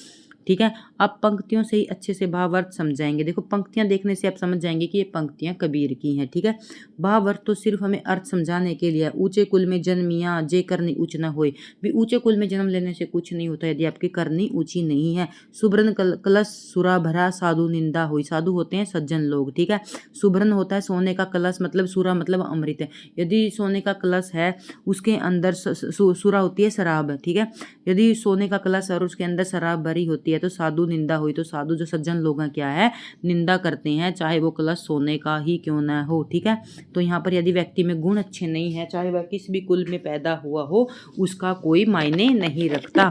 ठीक है। अब पंक्तियों से ही अच्छे से भावार्थ समझाएंगे। देखो पंक्तियां देखने से आप समझ जाएंगे कि ये पंक्तियां कबीर की हैं। ठीक है। भावार्थ तो सिर्फ हमें अर्थ समझाने के लिए। ऊंचे कुल में जन्मिया जे करनी ऊंच न होए। भी ऊंचे कुल में जन्म लेने से कुछ नहीं होता यदि आपकी करनी ऊंची नहीं है। सुब्रन कलश सुरा भरा, साधु निंदा हुई। साधु होते हैं सज्जन लोग। ठीक है। सुब्रन होता है सोने का कलश, मतलब सुरा मतलब अमृत है। यदि सोने का कलश है उसके अंदर सुरा होती है शराब। ठीक है। यदि सोने का कलश और उसके अंदर शराब भरी होती है तो साधु निंदा हुई। तो साधु जो सज्जन लोग हैं क्या है, निंदा करते हैं, चाहे वो कलश सोने का ही क्यों ना हो। ठीक है। तो यहाँ पर यदि व्यक्ति में गुण अच्छे नहीं है, चाहे वह किसी भी कुल में पैदा हुआ हो, उसका कोई मायने नहीं रखता।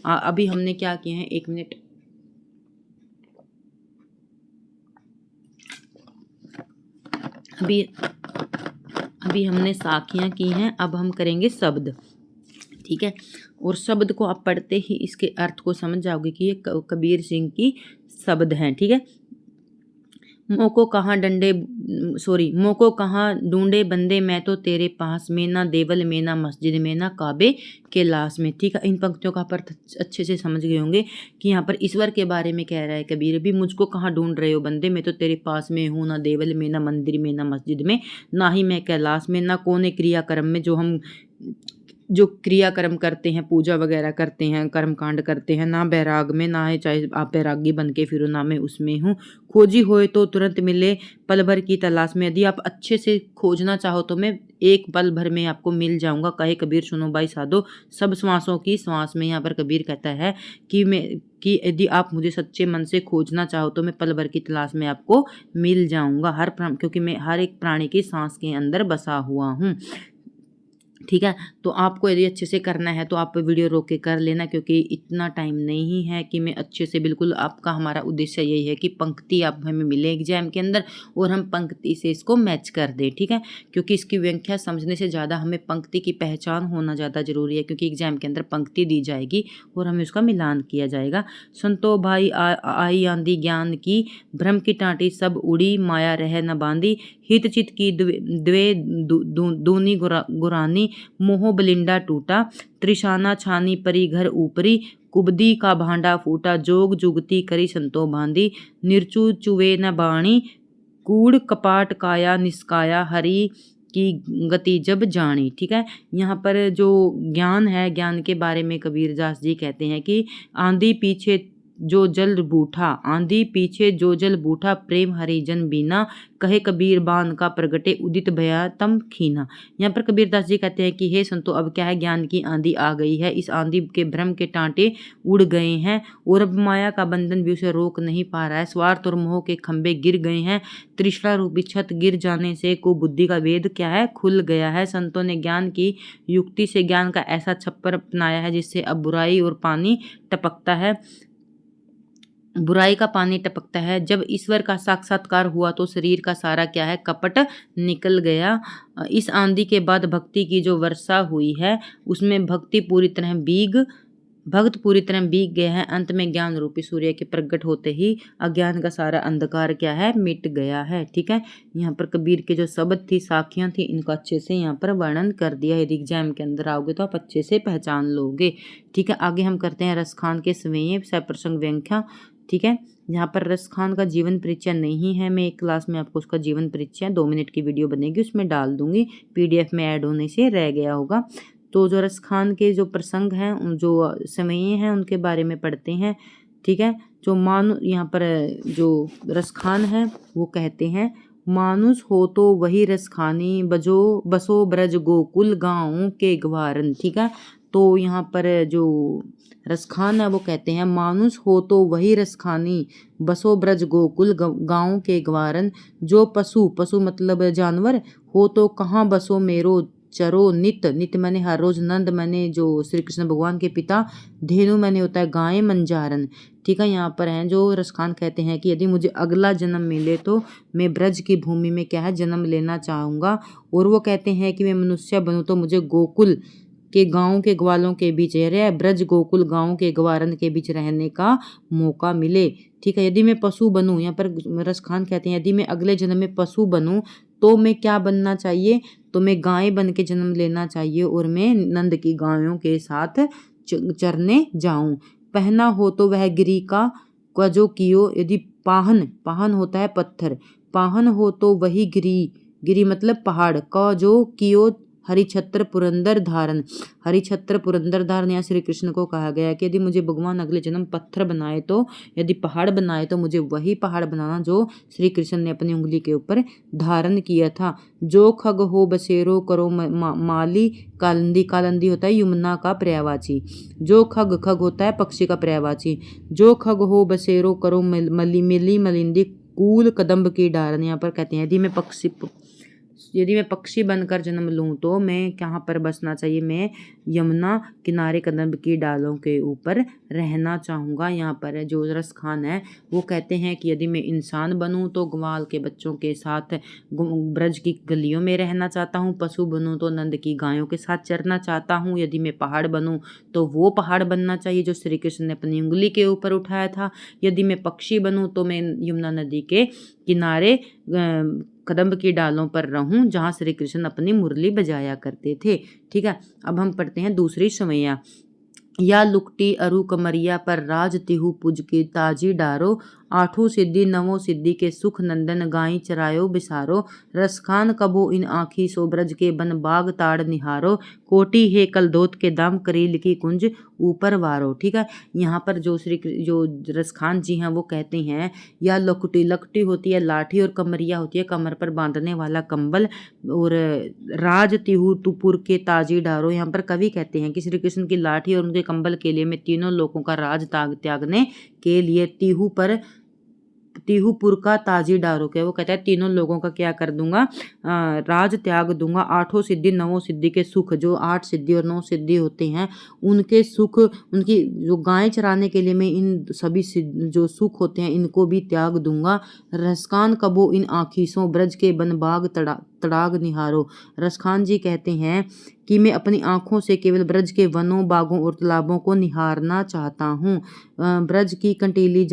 अभी हमने क्या किए हैं, 1 मिनट, अभी हमने साखियां की हैं, अब हम करेंगे शब्द। ठीक है। और शब्द को आप पढ़ते ही इसके अर्थ को समझ जाओगे कि ये कबीर सिंह की शब्द हैं। ठीक है। मोको कहाँ ढूंढे बंदे मैं तो तेरे पास में, ना देवल में ना मस्जिद में ना काबे के लाश में। ठीक है। इन पंक्तियों का अर्थ अच्छे से समझ गए होंगे कि यहाँ पर ईश्वर के बारे में कह रहा है कबीर। भी मुझको कहाँ ढूंढ रहे हो बंदे, मैं तो तेरे पास में हूँ, ना देवल में ना मंदिर में ना मस्जिद में, ना ही मैं कैलाश में, ना कोने क्रियाक्रम में जो हम जो क्रियाकर्म करते हैं, पूजा वगैरह करते हैं, कर्मकांड करते हैं, ना बैराग में ना है, चाहे आप बैरागी बन के फिरो, ना मैं उसमें हूँ। खोजी होए तो तुरंत मिले, पल भर की तलाश में। यदि आप अच्छे से खोजना चाहो तो मैं एक पल भर में आपको मिल जाऊंगा। कहे कबीर सुनो भाई साधो, सब श्वासों की श्वास में। यहाँ पर कबीर कहता है कि यदि आप मुझे सच्चे मन से खोजना चाहो तो मैं पल भर की तलाश में आपको मिल जाऊंगा। क्योंकि मैं हर एक प्राणी की सांस के अंदर बसा हुआ हूँ। ठीक है, तो आपको यदि अच्छे से करना है तो आप वीडियो रोक के कर लेना, क्योंकि इतना टाइम नहीं है कि मैं अच्छे से बिल्कुल आपका हमारा उद्देश्य यही है कि पंक्ति आप हमें मिले एग्जाम के अंदर और हम पंक्ति से इसको मैच कर दें। ठीक है, क्योंकि इसकी व्याख्या समझने से ज़्यादा हमें पंक्ति की पहचान होना ज़्यादा जरूरी है, क्योंकि एग्जाम के अंदर पंक्ति दी जाएगी और हमें उसका मिलान किया जाएगा। संतो भाई आई आंधी ज्ञान की, भ्रम की टाँटी सब उड़ी, माया रह न बांधी, हित चित की द्वे दूनी गुरानी, मोह बलिंडा टूटा, त्रिशाना छानी परी घर ऊपरी, कुबदी का भांडा फूटा, जोग जुगती करी संतो बांधी, निर्चु चुवे न बाणी, कूड़ कपाट काया निष्काया, हरि की गति जब जानी। ठीक है, यहाँ पर जो ज्ञान है, ज्ञान के बारे में कबीरदास जी कहते हैं कि आंधी पीछे जो जल बूठा, आंधी पीछे जो जल बूठा, प्रेम हरिजन बीना, कहे कबीर बान का प्रगटे, उदित भया तम खीना। यहाँ पर कबीरदास जी कहते हैं कि हे संतो, अब क्या है, ज्ञान की आंधी आ गई है, इस आंधी के भ्रम के टांटे उड़ गए हैं और अब माया का बंधन भी उसे रोक नहीं पा रहा है। स्वार्थ और मोह के खंभे गिर गए हैं, तृष्णा रूपी छत गिर जाने से को बुद्धि का वेद क्या है, खुल गया है। संतों ने ज्ञान की युक्ति से ज्ञान का ऐसा छप्पर अपनाया है जिससे अब बुराई और पानी टपकता है, बुराई का पानी टपकता है। जब ईश्वर का साक्षात्कार हुआ तो शरीर का सारा क्या है, कपट निकल गया। इस आंधी के बाद भक्ति की जो वर्षा हुई है उसमें भक्त पूरी तरह भीग गया है। अंत में ज्ञान रूपी सूर्य के प्रकट होते ही अज्ञान का सारा अंधकार क्या है, मिट गया है। ठीक है, यहाँ पर कबीर के जो शब्द थी, साखियाँ थी, इनको अच्छे से यहाँ पर वर्णन कर दिया है। यदि एग्जाम के अंदर आओगे तो आप अच्छे से पहचान लोगे। ठीक है, आगे हम करते हैं रसखान के स्वेय सप्रसंग व्याख्या। ठीक है, यहाँ पर रसखान का जीवन परिचय नहीं है, मैं एक क्लास में आपको उसका जीवन परिचय 2 मिनट की वीडियो बनेगी उसमें डाल दूंगी, पीडीएफ में ऐड होने से रह गया होगा। तो जो रसखान के जो प्रसंग हैं, जो समय हैं, उनके बारे में पढ़ते हैं। ठीक है, जो यहाँ पर जो रसखान है वो कहते हैं, मानुष हो तो वही रसखानी, बसो ब्रज गोकुल गाँव के गवारन। ठीक है, तो यहाँ पर जो रसखान है वो कहते हैं, मानुष हो तो वही रसखानी, बसो ब्रज गोकुल गाँव के गवारन, जो पशु मतलब जानवर, हो तो कहाँ बसो मेरो चरो नित मैंने हर रोज, नंद मैंने जो श्री कृष्ण भगवान के पिता, धेनु मैंने होता है गाय मंजारन। ठीक है, यहाँ पर हैं जो रसखान कहते हैं कि यदि मुझे अगला जन्म मिले तो मैं ब्रज की भूमि में क्या है, जन्म लेना चाहूँगा। और वो कहते हैं कि मैं मनुष्य बनूँ तो मुझे गोकुल के गाँव के ग्वालों के बीच ब्रज गोकुल गाँव के ग्वारन के बीच रहने का मौका मिले। ठीक है, यदि मैं पशु बनूं, यहाँ पर रसखान कहते हैं यदि मैं अगले जन्म में पशु बनूं तो मैं क्या बनना चाहिए, तो मैं गाय बन के जन्म लेना चाहिए और मैं नंद की गायों के साथ चरने जाऊं। पहना हो तो वह गिरी का जो कियो, यदि पाहन होता है पत्थर, पाहन हो तो वही गिरी मतलब पहाड़ का जो कियो, हरिछत्र पुरंदर धारण। हरिछत्र पुरंदर धारण यहाँ श्री कृष्ण को कहा गया है कि यदि मुझे भगवान अगले जन्म पत्थर बनाए तो, यदि पहाड़ बनाए तो मुझे वही पहाड़ बनाना जो श्री कृष्ण ने अपनी उंगली के ऊपर धारण किया था। जो खग हो बसेरो करो माली, कालंदी होता है यमुना का पर्यायवाची, जो खग होता है पक्षी का पर्यायवाची, जो खग हो बसेरो करो मिली मलिंदी, कूल कदम्ब की डारण। यहाँ पर कहते हैं यदि मैं पक्षी बनकर जन्म लूँ तो मैं कहाँ पर बसना चाहिए, मैं यमुना किनारे कदम्ब की डालों के ऊपर रहना चाहूँगा। यहाँ पर जो रसखान है वो कहते हैं कि यदि मैं इंसान बनूँ तो ग्वाल के बच्चों के साथ ब्रज की गलियों में रहना चाहता हूँ, पशु बनूँ तो नंद की गायों के साथ चरना चाहता हूँ, यदि मैं पहाड़ बनूँ तो वो पहाड़ बनना चाहिए जो श्री कृष्ण ने अपनी उंगली के ऊपर उठाया था, यदि मैं पक्षी बनूँ तो मैं यमुना नदी के किनारे कदम्ब की डालों पर रहूं जहां श्री कृष्ण अपनी मुरली बजाया करते थे। ठीक है, अब हम पढ़ते हैं दूसरी समैया। या लुकटी अरु कमरिया पर राज तिहु पुज की ताजी डारो, आठों सिद्धि नवों सिद्धि के सुख नंदन गाई चरायो बिसारो। रसखान कबो इन आँखी सो ब्रज के बन बाग ताड़ निहारो। कोटि है कलदोत के दाम करील की कुंज ऊपर वारो। ठीक है, यहाँ पर जो जो रसखान जी हैं वो कहते हैं या लकुटी, लकुटी होती है लाठी और कमरिया होती है कमर पर बांधने वाला कंबल, और राज तिहु तुपुर के ताजी डारो। यहाँ पर कवि कहते हैं कि श्री कृष्ण की लाठी और उनके कंबल के लिए मैं तीनों लोगों का राज त्यागने के लिए तिहुपुर का ताजी डारो के, वो कहता है तीनों लोगों का क्या कर दूंगा, राज त्याग दूंगा। आठों सिद्धि नवों सिद्धि के सुख, जो 8 सिद्धि और 9 सिद्धि होते हैं उनके सुख, उनकी जो गाय चराने के लिए मैं इन सभी जो सुख होते हैं इनको भी त्याग दूंगा। रसखान कबो इन आँखीसों ब्रज के बन बाग तड़ाग निहारो। रसखान जी कहते हैं कि मैं अपनी आंखों से केवल ब्रज के वनों बागों और तालाबों को निहारना चाहता हूँ। ब्रज की कंटीली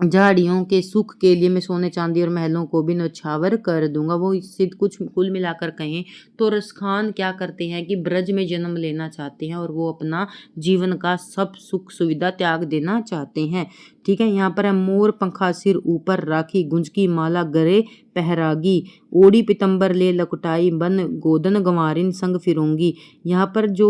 झाड़ियों के सुख के लिए मैं सोने चांदी और महलों को भी न्यौछावर कर दूंगा। वो इससे कुछ कुल मिलाकर कहें तो रसखान क्या करते हैं कि ब्रज में जन्म लेना चाहते हैं और वो अपना जीवन का सब सुख सुविधा त्याग देना चाहते हैं। ठीक है, यहाँ पर है मोर पंखा सिर ऊपर राखी, गुंज की माला गरे पहरागी, ओढ़ी पितंबर ले लकुटाई बन गोदन गंवारिन संग फिरूंगी। यहाँ पर जो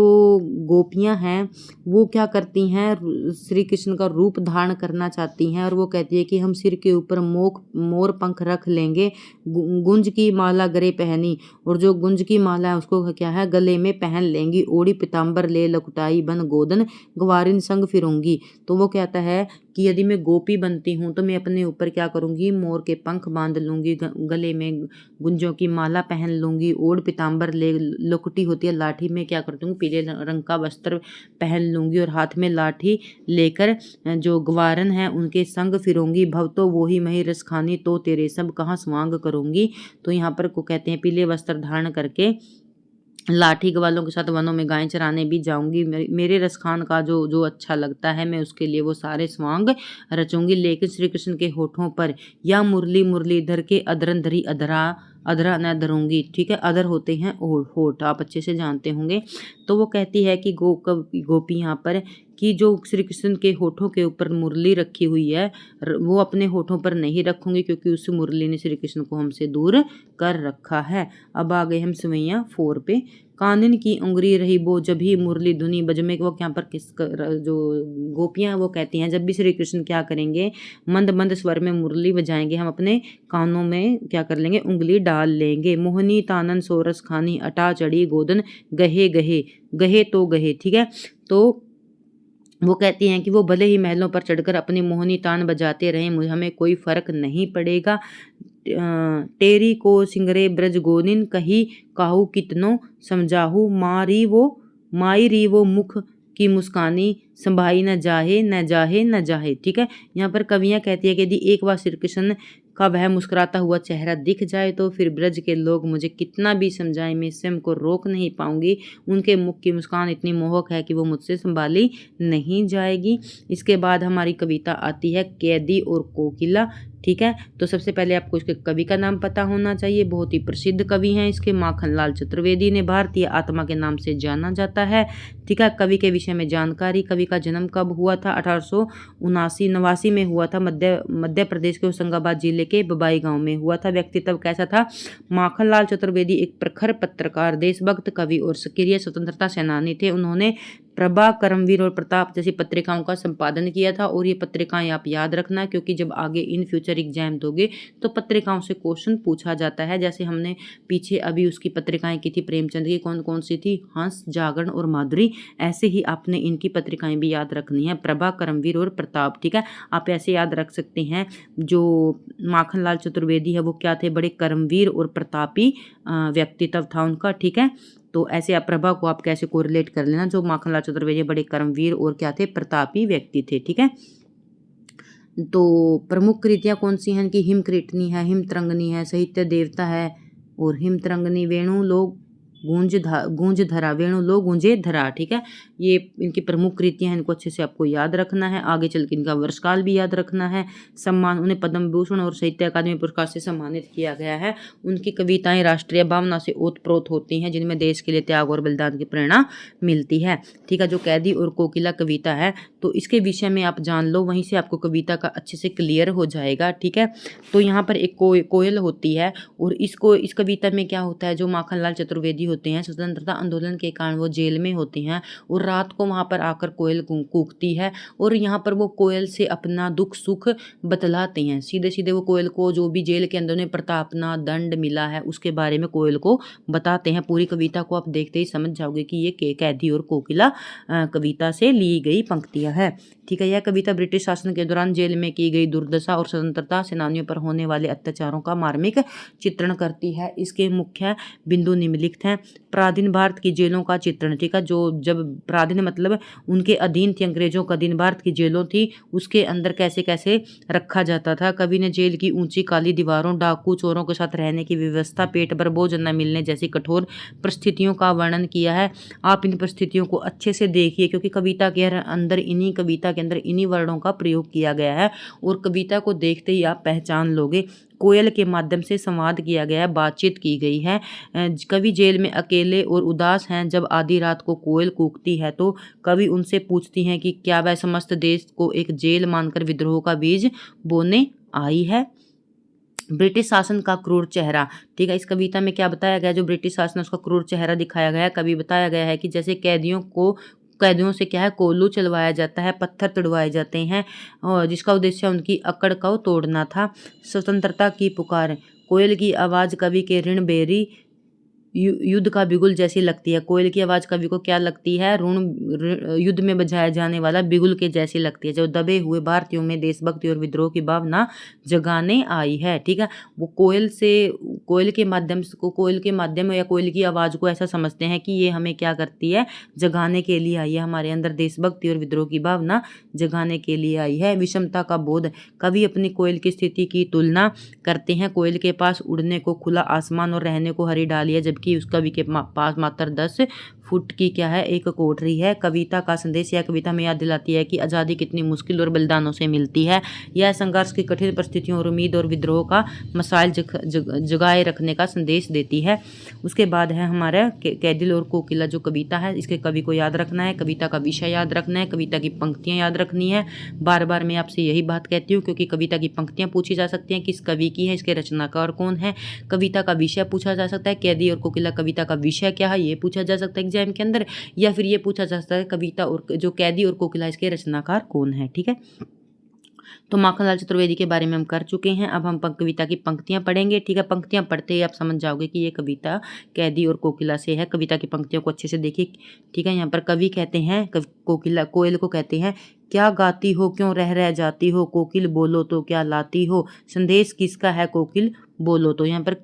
गोपियाँ हैं वो क्या करती हैं, श्री कृष्ण का रूप धारण करना चाहती हैं और वो कहती है कि हम सिर के ऊपर मोर पंख रख लेंगे, गुंज की माला गले पहनी, और जो गुंज की माला है उसको क्या है गले में पहन लेंगी, ओढ़ी पिताम्बर ले लकुटाई बन गोदन गंवारिन संग फिरूंगी। तो वो कहता है कि यदि मैं गोपी बनती हूँ तो मैं अपने ऊपर क्या करूँगी, मोर के पंख बांध लूँगी, गले में गुंजों की माला पहन लूँगी, ओढ़ पिताम्बर ले लकुटी होती है लाठी में क्या कर दूँगी, पीले रंग का वस्त्र पहन लूँगी और हाथ में लाठी लेकर जो ग्वारन है उनके संग फिरूंगी। भव तो वो ही मही रसखानी तो तेरे सब कहाँ स्वांग करूँगी। तो यहाँ पर को कहते हैं पीले वस्त्र धारण करके लाठी ग्वालों के साथ वनों में गायें चराने भी जाऊंगी। मेरे रसखान का जो जो अच्छा लगता है मैं उसके लिए वो सारे स्वांग रचूंगी। लेकिन श्री कृष्ण के होठों पर या मुरली मुरलीधर के अधरन धरी अधरा न धरूंगी। ठीक है, अधर होते हैं होठ, आप अच्छे से जानते होंगे। तो वो कहती है कि गोपी यहाँ पर कि जो श्री कृष्ण के होठों के ऊपर मुरली रखी हुई है वो अपने होठों पर नहीं रखूंगी, क्योंकि उस मुरली ने श्री कृष्ण को हमसे दूर कर रखा है। अब आ गए हम सवैया 4 पे। कानन की उंगली रही वो जब ही मुरली धुनी बज में, वो यहाँ पर जो गोपियां वो कहती हैं जब भी श्री कृष्ण क्या करेंगे मंद मंद स्वर में मुरली बजाएंगे हम अपने कानों में क्या कर लेंगे, उंगली डाल लेंगे। मोहनी तानन सोरस खानी अटा चढ़ी गोदन गहे गहे, गहे तो गहे। ठीक है, तो वो कहती हैं कि वो भले ही महलों पर चढ़कर अपनी मोहनी तान बजाते रहें, हमें कोई फर्क नहीं पड़ेगा। टेरी को सिंगरे ब्रज गोनिन कही काहू कितनो समझाहू, माई री वो मुख की मुस्कानी संभाई न जाहे न जाहे न जाहे। ठीक है, यहाँ पर कवियाँ कहती है कि यदि एक बार श्री कृष्ण का वह मुस्कुराता हुआ चेहरा दिख जाए तो फिर ब्रज के लोग मुझे कितना भी समझाएं मैं स्वयं को रोक नहीं पाऊंगी। उनके मुख की मुस्कान इतनी मोहक है कि वो मुझसे संभाली नहीं जाएगी। इसके बाद हमारी कविता आती है कैदी और कोकिला। ठीक है, तो सबसे पहले आपको इसके कवि का नाम पता होना चाहिए। बहुत ही प्रसिद्ध कवि हैं इसके, माखनलाल चतुर्वेदी ने भारतीय आत्मा के नाम से जाना जाता है। ठीक है, कवि के विषय में जानकारी। कवि का जन्म कब हुआ था, 1879 में हुआ था। मध्य प्रदेश के होशंगाबाद जिले के बबाई गांव में हुआ था। व्यक्तित्व कैसा था, माखनलाल चतुर्वेदी एक प्रखर पत्रकार, देशभक्त कवि और सक्रिय स्वतंत्रता सेनानी थे। उन्होंने प्रभा, कर्मवीर और प्रताप जैसी पत्रिकाओं का संपादन किया था। और ये पत्रिकाएं आप याद रखना, क्योंकि जब आगे इन फ्यूचर एग्जाम दोगे तो पत्रिकाओं से क्वेश्चन पूछा जाता है। जैसे हमने पीछे अभी उसकी पत्रिकाएं की थी प्रेमचंद की, कौन कौन सी थी, हंस, जागरण और माधुरी। ऐसे ही आपने इनकी पत्रिकाएं भी याद रखनी है, प्रभा, कर्मवीर और प्रताप। ठीक है, आप ऐसे याद रख सकते हैं। जो माखनलाल चतुर्वेदी है वो क्या थे, बड़े कर्मवीर और प्रतापी व्यक्तित्व था उनका। ठीक है, तो ऐसे आप प्रभा को आप कैसे कोरिलेट कर लेना, जो माखनलाल चतुर्वेदी बड़े कर्मवीर और क्या थे, प्रतापी व्यक्ति थे। ठीक है, तो प्रमुख कृतियाँ कौन सी हैं कि हिम कृतनी है, हिम तरंगनी है, साहित्य देवता है और हिम तरंगनी, वेणु लोग गूंज धरा, वेणु लो गूंजे धरा। ठीक है, ये इनकी प्रमुख कृतियां हैं, इनको अच्छे से आपको याद रखना है। आगे चल के इनका वर्षकाल भी याद रखना है। सम्मान, उन्हें पद्म विभूषण और साहित्य अकादमी पुरस्कार से सम्मानित किया गया है। उनकी कविताएं राष्ट्रीय भावना से ओतप्रोत होती हैं, जिनमें देश के लिए त्याग और बलिदान की प्रेरणा मिलती है। ठीक है, जो कैदी और कोकिला कविता है तो इसके विषय में आप जान लो, वहीं से आपको कविता का अच्छे से क्लियर हो जाएगा। ठीक है, तो यहाँ पर एक कोयल होती है और इस कविता में क्या होता है, जो माखनलाल चतुर्वेदी होते हैं, स्वतंत्रता आंदोलन के कारण वो जेल में होते हैं और रात को वहाँ पर आकर कोयल कूकती है और यहाँ पर वो कोयल से अपना दुख सुख बतलाते हैं। सीधे सीधे वो कोयल को जो भी जेल के अंदर उन्हें प्रतापना दंड मिला है उसके बारे में कोयल को बताते हैं। पूरी कविता को आप देखते ही समझ जाओगे कि ये कैदी और कोकिला कविता से ली गई पंक्तियां है। ठीक है, यह कविता ब्रिटिश शासन के दौरान जेल में की गई दुर्दशा और स्वतंत्रता सेनानियों पर होने वाले अत्याचारों का मार्मिक चित्रण करती है। इसके मुख्य बिंदु निम्नलिखित हैं। पराधीन भारत की जेलों का चित्रण। ठीक है, जो जब पराधीन मतलब उनके अधीन थी, अंग्रेजों का अधीन भारत की जेलों थी, उसके अंदर कैसे कैसे रखा जाता था। कवि ने जेल की ऊंची काली दीवारों, डाकू चोरों के साथ रहने की व्यवस्था, पेट भर भोजन न मिलने जैसी कठोर परिस्थितियों का वर्णन किया है। आप इन परिस्थितियों को अच्छे से देखिए, क्योंकि कविता के अंदर इन्हीं वर्णों का प्रयोग किया गया है और कविता को देखते ही आप पहचान लोगे। कोयल के माध्यम से संवाद किया गया है, बातचीत की गई है। कवि जेल में अकेले और उदास हैं। जब आधी रात को कोयल कूकती है तो कवि उनसे पूछती हैं कि क्या वह समस्त देश को एक जेल मानकर विद्रोह का बीज बोने आई है। ब्रिटिश शासन का क्रूर चेहरा। ठीक है, इस कविता में क्या बताया गया, जो ब्रिटिश शासन है उसका क्रूर चेहरा दिखाया गया है। कभी बताया गया है कि जैसे कैदियों से क्या है, कोल्लू चलवाया जाता है, पत्थर तुड़वाए जाते हैं और जिसका उद्देश्य उनकी अकड़ को तोड़ना था। स्वतंत्रता की पुकार। कोयल की आवाज़ कवि के ऋण बेरी युद्ध का बिगुल जैसी लगती है। कोयल की आवाज़ कवि को क्या लगती है, युद्ध में बजाया जाने वाला बिगुल के जैसी लगती है, जो दबे हुए भारतीयों में देशभक्ति और विद्रोह की भावना जगाने आई है। ठीक है, वो कोयल के माध्यम या कोयल की आवाज़ को ऐसा समझते हैं कि ये हमें क्या करती है, जगाने के लिए आई है, हमारे अंदर देशभक्ति और विद्रोह की भावना जगाने के लिए आई है। विषमता का बोध। कवि अपनी कोयल की स्थिति की तुलना करते हैं। कोयल के पास उड़ने को खुला आसमान और रहने को हरी डाली है, जबकि उस कवि के पास मात्र 10 फुट की क्या है, एक कोठरी है। कविता का संदेश। यह कविता में याद दिलाती है कि आज़ादी कितनी मुश्किल और बलिदानों से मिलती है। यह संघर्ष की कठिन परिस्थितियों और उम्मीद और विद्रोह का मसाइल जगाए रखने का संदेश देती है। उसके बाद है हमारा कैदी और कोकिला जो कविता है, इसके कवि को याद रखना है, कविता का विषय याद रखना है, कविता की पंक्तियां याद रखनी है। बार बार मैं आपसे यही बात कहती हूँ, क्योंकि कविता की पंक्तियां पूछी जा सकती हैं, किस कवि की है, इसके रचनाकार कौन है। कविता का विषय पूछा जा सकता है, कैदी और कोकिला कविता का विषय क्या है, ये पूछा जा सकता है एग्जाम के अंदर, या फिर ये पूछा जा सकता है कविता और जो कैदी और कोकिला इसके रचनाकार कौन है। ठीक है, तो माखनलाल चतुर्वेदी के बारे में हम कर चुके हैं। अब हम कविता की पंक्तियां पढ़ेंगे। ठीक है, पंक्तियां पढ़ते ही आप समझ जाओगे कि ये कविता कैदी और कोकिला से है। कविता की पंक्तियों को अच्छे से देखिए। ठीक है, यहाँ पर कवि कहते हैं, कोयल को कहते हैं, क्या गाती हो, क्यों रह जाती हो, कोकिल बोलो तो क्या लाती हो, संदेश किसका है, कोकिल बोलो तो। यहाँ पर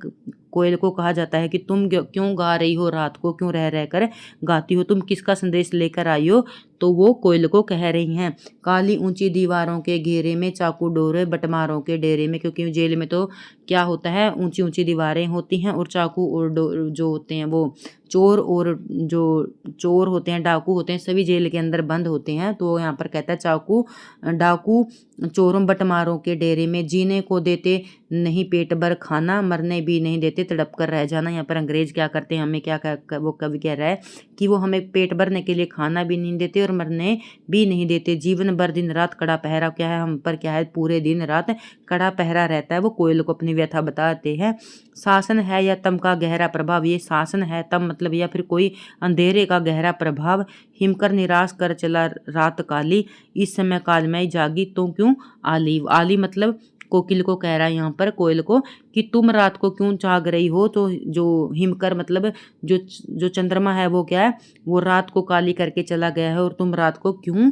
कोयल को कहा जाता है कि तुम क्यों गा रही हो, रात को क्यों रह कर गाती हो, तुम किसका संदेश लेकर आई हो। तो वो कोयल को कह रही हैं। काली ऊंची दीवारों के घेरे में, चाकू डोरे बटमारों के डेरे में। क्योंकि जेल में तो क्या होता है, ऊंची ऊंची दीवारें होती हैं और चाकू और जो होते हैं वो चोर, और जो चोर होते हैं, डाकू होते हैं, सभी जेल के अंदर बंद होते हैं। तो यहाँ पर कहता है, डाकू चोरों बटमारों के डेरे में, जीने को देते नहीं पेट भर खाना, मरने भी नहीं देते तड़प कर रह जाना। यहाँ पर अंग्रेज क्या करते हैं, हमें वो कवि कह रहा है कि वो हमें पेट भरने के लिए खाना भी नहीं देते और मरने भी नहीं देते। जीवन भर दिन रात कड़ा पहरा, क्या है हम पर क्या है, पूरे दिन रात कड़ा पहरा रहता है। वो कोयल को अपनी व्यथा बताते हैं। शासन है या तम का गहरा प्रभाव। ये शासन है, तम मतलब या फिर कोई अंधेरे का गहरा प्रभाव। हिमकर निराश कर चला रात काली, इस समय काल में जागी तो क्यों आली। आली मतलब कोकिल को कह रहा है यहाँ पर, कोयल को, कि तुम रात को क्यों जाग रही हो। तो जो हिमकर मतलब जो चंद्रमा है वो क्या है, वो रात को काली करके चला गया है और तुम रात को क्यों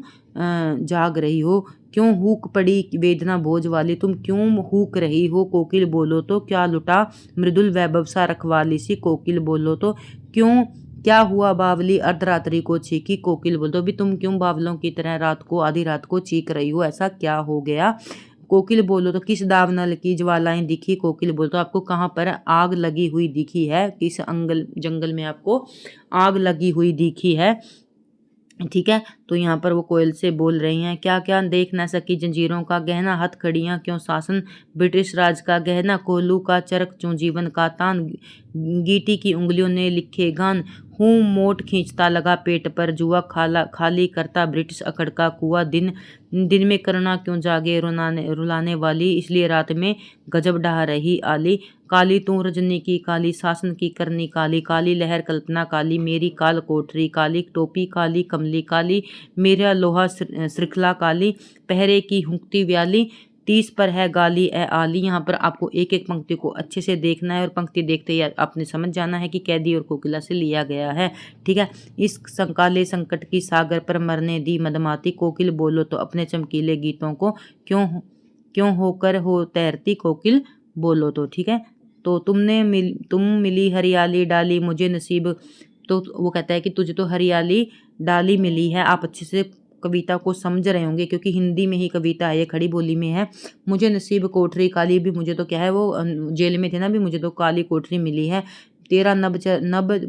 जाग रही हो। क्यों हुक पड़ी वेदना बोझ वाली, तुम क्यों हुक रही हो, कोकिल बोलो तो। क्या लुटा मृदुल वैभव सा रखवाली सी, कोकिल बोलो तो। क्यों क्या हुआ बावली अर्धरात्रि को चीखी, कोकिल बोलो तो। भी तुम क्यों बावलों की तरह रात को, आधी रात को चीख रही हो, ऐसा क्या हो गया। कोकिल बोलो तो किस दावानल की ज्वालाएं दिखी। कोकिल बोलो तो आपको कहाँ पर आग लगी हुई दिखी है, किस जंगल में आपको आग लगी हुई दिखी है। ठीक है, तो यहाँ पर वो कोयल से बोल रही हैं। क्या क्या देख न सकी जंजीरों का गहना, हथकड़ियाँ क्यों शासन ब्रिटिश राज का गहना, कोल्हू का चरक क्यों जीवन का तान, गीटी की उंगलियों ने लिखे गान, हूँ मोट खींचता लगा पेट पर जुआ, खाली करता ब्रिटिश अकड़ का कुआ, दिन दिन में करुणा क्यों जागे रुलाने वाली, इसलिए रात में गजब ढहा रही आली, काली तू रजनी की काली, शासन की करनी काली, काली लहर कल्पना काली, मेरी काल कोठरी काली, टोपी काली कमली काली, मेरा लोहा श्रृंखला काली, पहरे की हुक्ती व्याली, 30 पर है गाली ए आली। यहाँ पर आपको एक एक पंक्ति को अच्छे से देखना है और पंक्ति देखते ही आपने समझ जाना है कि कैदी और कोकिला से लिया गया है। ठीक है, इस काले संकट की सागर पर मरने दी मदमाती, कोकिल बोलो तो अपने चमकीले गीतों को क्यों होकर हो तैरती, कोकिल बोलो तो। ठीक है, तो तुम मिली हरियाली डाली मुझे नसीब, तो वो कहता है कि तुझे तो हरियाली डाली मिली है। आप अच्छे से कविता को समझ रहे होंगे क्योंकि हिंदी में ही कविता है, ये खड़ी बोली में है। मुझे नसीब कोठरी काली, भी मुझे तो क्या है, वो जेल में थे ना, भी मुझे तो काली कोठरी मिली है। तेरा नभ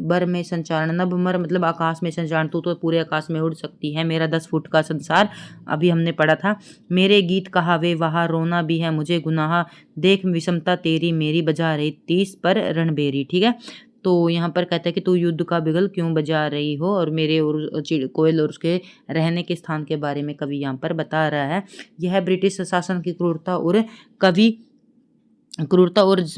बर में संचारण, नभ मर मतलब आकाश में संचारण, तू तो पूरे आकाश में उड़ सकती है। मेरा 10 फुट का संसार, अभी हमने पढ़ा था। मेरे गीत कहावे वहाँ, रोना भी है मुझे गुनाह, देख विषमता तेरी मेरी, बजा रही 30 पर रणबेरी। ठीक है, तो यहाँ पर कहता है कि तू युद्ध का बिगल क्यों बजा रही हो, और मेरे और कोयल और उसके रहने के स्थान के बारे में कवि यहाँ पर बता रहा है। यह ब्रिटिश शासन की क्रूरता और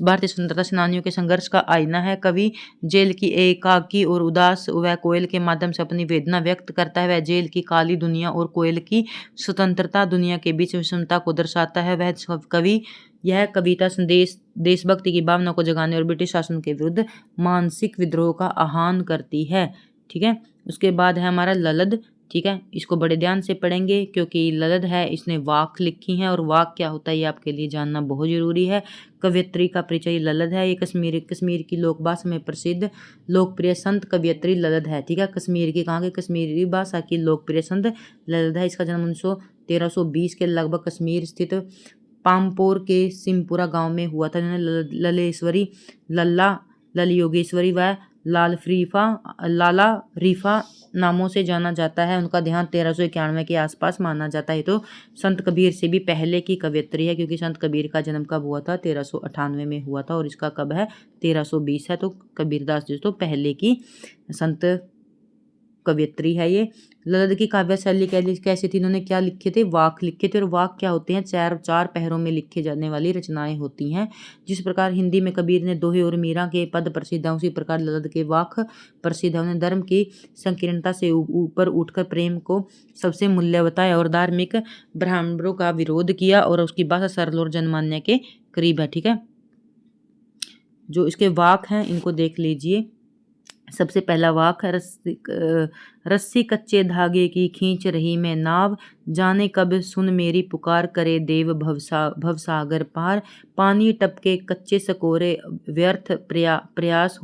भारतीय स्वतंत्रता सेनानियों के संघर्ष का आईना है। कवि जेल की एकाकी और उदास वह कोयल के माध्यम से अपनी वेदना व्यक्त करता है। वह जेल की काली दुनिया और कोयल की स्वतंत्रता दुनिया के बीच विषमता को दर्शाता है। वह कवि यह कविता संदेश देशभक्ति की भावना को जगाने और ब्रिटिश शासन के विरुद्ध मानसिक विद्रोह का आह्वान करती है। ठीक है, उसके बाद है हमारा ललद। ठीक है, इसको बड़े ध्यान से पढ़ेंगे क्योंकि ललद है, इसने वाक लिखी हैं और वाक क्या होता है ये आपके लिए जानना बहुत जरूरी है। कवयित्री का परिचय ललद है। ये कश्मीर की लोक भाषा में प्रसिद्ध लोकप्रिय संत कवयित्री ललद है। ठीक है, कश्मीर की कहाँ की कश्मीरी भाषा की लोकप्रिय संत ललद है। इसका जन्म 1320 के लगभग कश्मीर स्थित पामपोर के सिमपुरा गांव में हुआ था। जिन्होंने ललेश्वरी, लल योगेश्वरी व लाला रीफा नामों से जाना जाता है। उनका देहांत 1391 के आसपास माना जाता है। तो संत कबीर से भी पहले की कवयित्री है क्योंकि संत कबीर का जन्म कब हुआ था, 1398 में हुआ था, और इसका कब है, 1320 है। तो कबीरदास जी तो पहले की संत कवयित्री है ये। ललद की काव्य शैली कैसी थी, इन्होंने क्या लिखे थे, वाक लिखे थे। और वाक क्या होते हैं, चार पहरों में लिखे जाने वाली रचनाएं होती हैं। जिस प्रकार हिंदी में कबीर ने दोहे और मीरा के पद प्रसिद्ध हैं, उसी प्रकार ललद के वाक प्रसिद्ध है। उन्होंने धर्म की संकीर्णता से ऊपर उठकर प्रेम को सबसे मूल्य बताया और धार्मिक ब्राह्मणों का विरोध किया, और उसकी भाषा सरल और जनमान्य के करीब है। ठीक है, जो इसके वाक हैं इनको देख लीजिए। सबसे पहला वाक है, रस्सी कच्चे धागे की खींच रही मैं नाव, जाने कब सुन मेरी पुकार, करे देव भवसागर पार, पानी टपके कच्चे सकोरे, व्यर्थ प्रयास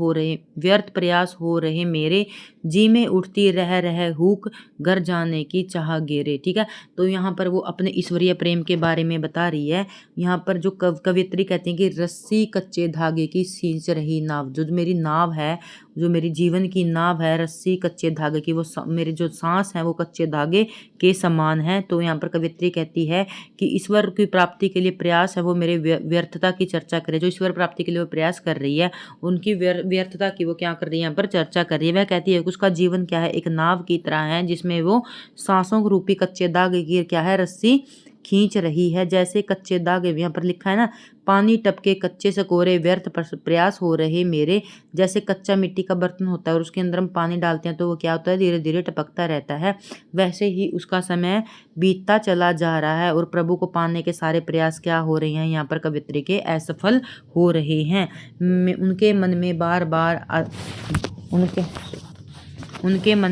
हो रहे मेरे, जी में उठती रह हुक, घर जाने की चाह गेरे। ठीक है, तो यहाँ पर वो अपने ईश्वरीय प्रेम के बारे में बता रही है। यहाँ पर जो कवियत्री कहती है कि रस्सी कच्चे धागे की खींच रही नाव, जो मेरी नाव है, जो मेरी जीवन की नाव है, रस्सी कच्चे धागे की, वो मेरे जो सांस है वो कच्चे धागे के समान है। तो यहाँ पर कवियत्री कहती है कि ईश्वर की प्राप्ति के लिए प्रयास है वो मेरे व्यर्थता की चर्चा करे। जो ईश्वर प्राप्ति के लिए वो प्रयास कर रही है उनकी व्यर्थता की वो क्या कर रही है, यहाँ पर चर्चा कर रही है। वह कहती है कि उसका जीवन क्या है, एक नाव की तरह है जिसमें वो सांसों रूपी कच्चे धागे की क्या है, रस्सी खींच रही है। जैसे कच्चे धागे, यहाँ पर लिखा है ना, पानी टपके कच्चे सकोरे, व्यर्थ प्रयास हो रहे मेरे। जैसे कच्चा मिट्टी का बर्तन होता है और उसके अंदर हम पानी डालते हैं तो वो क्या होता है, धीरे धीरे टपकता रहता है। वैसे ही उसका समय बीतता चला जा रहा है और प्रभु को पाने के सारे प्रयास क्या हो रहे हैं, यहाँ पर कवित्री के असफल हो रहे हैं। उनके मन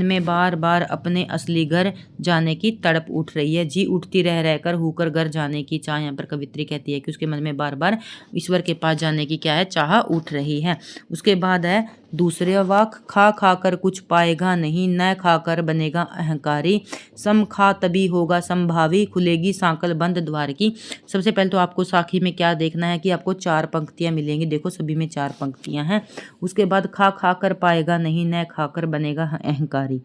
में बार बार अपने असली घर जाने की तड़प उठ रही है। जी उठती रह कर होकर घर जाने की चाह। यहाँ पर कवित्री कहती है कि उसके मन में बार बार ईश्वर के पास जाने की क्या है, चाह उठ रही है। उसके बाद है दूसरे वाक, खा खाकर कुछ पाएगा नहीं, न खाकर बनेगा अहंकारी, सम खा तभी होगा संभावी, खुलेगी सांकल बंद द्वार की। सबसे पहले तो आपको साखी में क्या देखना है कि आपको 4 पंक्तियां मिलेंगी। देखो सभी में 4 पंक्तियां हैं। उसके बाद खा खाकर पाएगा नहीं, न खाकर बनेगा अहंकारी।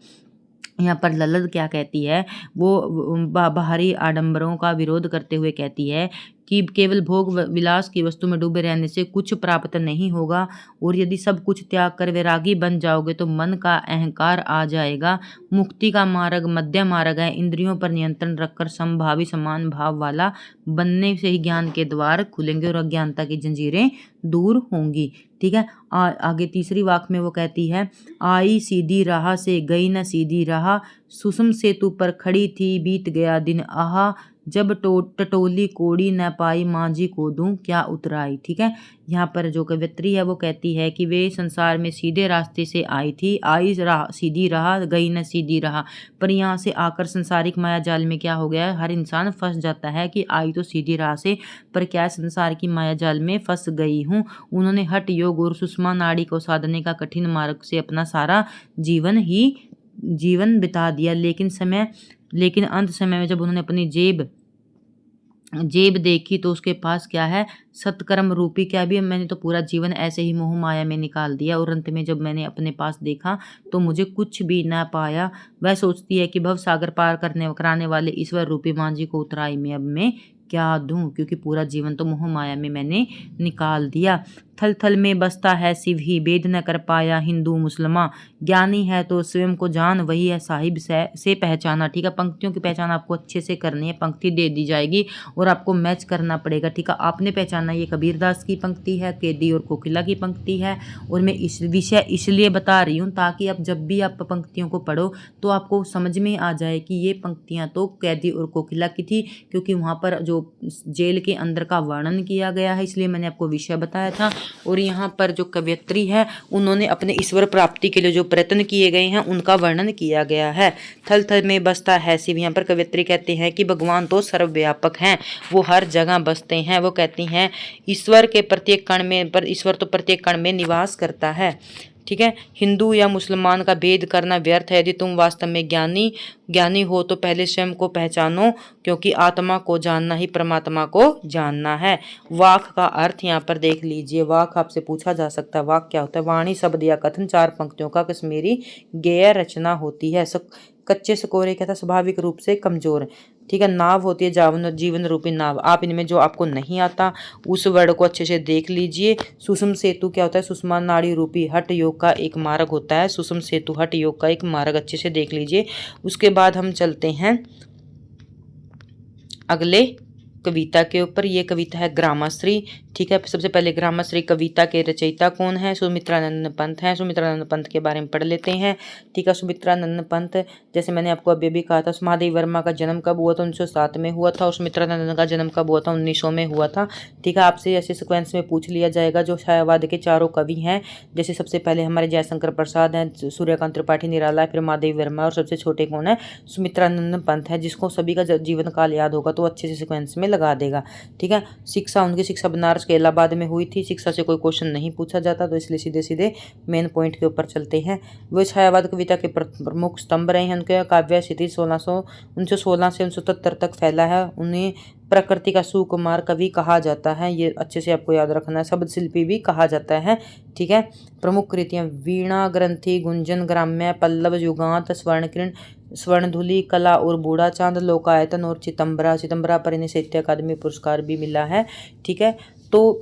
यहाँ पर ललद क्या कहती है, वो बाहरी आडंबरों का विरोध करते हुए कहती है कि केवल भोग विलास की वस्तु में डूबे रहने से कुछ प्राप्त नहीं होगा, और यदि सब कुछ त्याग कर वैरागी बन जाओगे तो मन का अहंकार आ जाएगा। मुक्ति का मार्ग मध्य मार्ग है, इंद्रियों पर नियंत्रण रखकर समभावी समान भाव वाला बनने से ही ज्ञान के द्वार खुलेंगे और अज्ञानता की जंजीरें दूर होंगी। ठीक है। आगे तीसरी वाक में वो कहती है, आई सीधी राह से गई न सीधी राह, सुषम सेतु पर खड़ी थी बीत गया दिन आहा, जब टटोली कोड़ी न पाई मांझी को दूं क्या उतराई। ठीक है। यहाँ पर जो कवियत्री है वो कहती है कि वे संसार में सीधे रास्ते से आई थी, आई राह सीधी राह, गई न सीधी राह, पर यहाँ से आकर संसारिक माया जाल में क्या हो गया, हर इंसान फंस जाता है कि आई तो सीधी राह से, पर क्या संसार की माया जाल में फंस गई हूँ। उन्होंने हठ योग और सुषमा नाड़ी को साधने का कठिन मार्ग से अपना सारा जीवन बिता दिया, लेकिन अंत समय में जब उन्होंने अपनी जेब देखी तो उसके पास क्या है, सत्कर्म रूपी क्या भी, मैंने तो पूरा जीवन ऐसे ही मोह माया में निकाल दिया, और अंत में जब मैंने अपने पास देखा तो मुझे कुछ भी ना पाया। वह सोचती है कि भव सागर पार कराने वाले ईश्वर रूपी मांझी को उतराई में अब मैं क्या दूं, क्योंकि पूरा जीवन तो मोह माया में मैंने निकाल दिया। थल थल में बसता है शिव ही, भेद न कर पाया हिंदू मुसलमान, ज्ञानी है तो स्वयं को जान, वही है साहिब से पहचाना। ठीक है। पंक्तियों की पहचान आपको अच्छे से करनी है, पंक्ति दे दी जाएगी और आपको मैच करना पड़ेगा। ठीक है। आपने पहचाना ये कबीरदास की पंक्ति है, केदी और कोकिला की पंक्ति है, और मैं इस विषय इसलिए बता रही हूँ ताकि आप जब भी आप पंक्तियों को पढ़ो तो आपको समझ में आ जाए कि ये पंक्तियाँ तो कैदी और कोकिला की थी, क्योंकि वहाँ पर जो जेल के अंदर का वर्णन किया गया है, इसलिए मैंने आपको विषय बताया था। और यहाँ पर जो कवयित्री है उन्होंने अपने ईश्वर प्राप्ति के लिए जो प्रयत्न किए गए हैं उनका वर्णन किया गया है। थल थल में बसता है शिव, यहाँ पर कवयित्री कहते हैं कि भगवान तो सर्वव्यापक हैं, वो हर जगह बसते हैं। वो कहती हैं ईश्वर के प्रत्येक कण में, पर ईश्वर तो प्रत्येक कण में निवास करता है। ठीक है। हिंदू या मुसलमान का भेद करना व्यर्थ है, यदि तुम वास्तव में ज्ञानी हो तो पहले स्वयं को पहचानो, क्योंकि आत्मा को जानना ही परमात्मा को जानना है। वाक का अर्थ यहाँ पर देख लीजिए, वाक आपसे पूछा जा सकता है वाक क्या होता है। वाणी शब्द या कथन 4 पंक्तियों का कश्मीरी गेय रचना होती है। कच्चे सकोरे कहता स्वाभाविक रूप से कमजोर। ठीक है। नाव होती है जीवन रूपी नाव। आप इनमें जो आपको नहीं आता उस वर्ड को अच्छे से देख लीजिए। सुषम सेतु क्या होता है, सुषमा नाड़ी रूपी हठ योग का एक मार्ग होता है। सुषम सेतु हठ योग का एक मार्ग अच्छे से देख लीजिए। उसके बाद हम चलते हैं अगले कविता के ऊपर। ये कविता है ग्रामश्री। ठीक है। सबसे पहले ग्रामश्री कविता के रचयिता कौन है, सुमित्रानंद पंत हैं। सुमित्रानंद पंत के बारे में पढ़ लेते हैं। ठीक है। सुमित्रानंद पंत, जैसे मैंने आपको अभी भी कहा था, महादेव वर्मा का जन्म कब हुआ था, 1907 में हुआ था, और सुमित्रानंद का जन्म कब हुआ था, 1900 में हुआ था। ठीक है। आपसे ऐसे सिक्वेंस में पूछ लिया जाएगा। जो छायावाद के चारों कवि हैं, जैसे सबसे पहले हमारे जयशंकर प्रसाद हैं, सूर्यकांत त्रिपाठी निराला, फिर महादेव वर्मा, और सबसे छोटे कौन है, सुमित्रानंद पंत है। जिसको सभी का जीवन काल याद होगा तो अच्छे से सिक्वेंस में लगा देगा। ठीक है। शिक्षा, उनकी शिक्षा बनारस के इलाहाबाद में हुई थी। शिक्षा से कोई क्वेश्चन नहीं पूछा जाता, तो इसलिए सीधे सीधे मेन पॉइंट के ऊपर चलते हैं। वे छायावाद कविता के प्रमुख स्तंभ रहे हैं। उनके काव्य स्थिति 1916 से 1977 तक फैला है। उन्हें प्रकृति का सुकुमार कवि कहा जाता है, ये अच्छे से आपको याद रखना है। शब्द शिल्पी भी कहा जाता है। ठीक है। प्रमुख कृतियां वीणा ग्रंथि, गुंजन ग्राम्य, पल्लव युगांत, स्वर्णकिरण, स्वर्णधुली, कला और बूढ़ा चांद, लोकायतन और चितंबरा पर इन्हें साहित्य अकादमी पुरस्कार भी मिला है। ठीक है। तो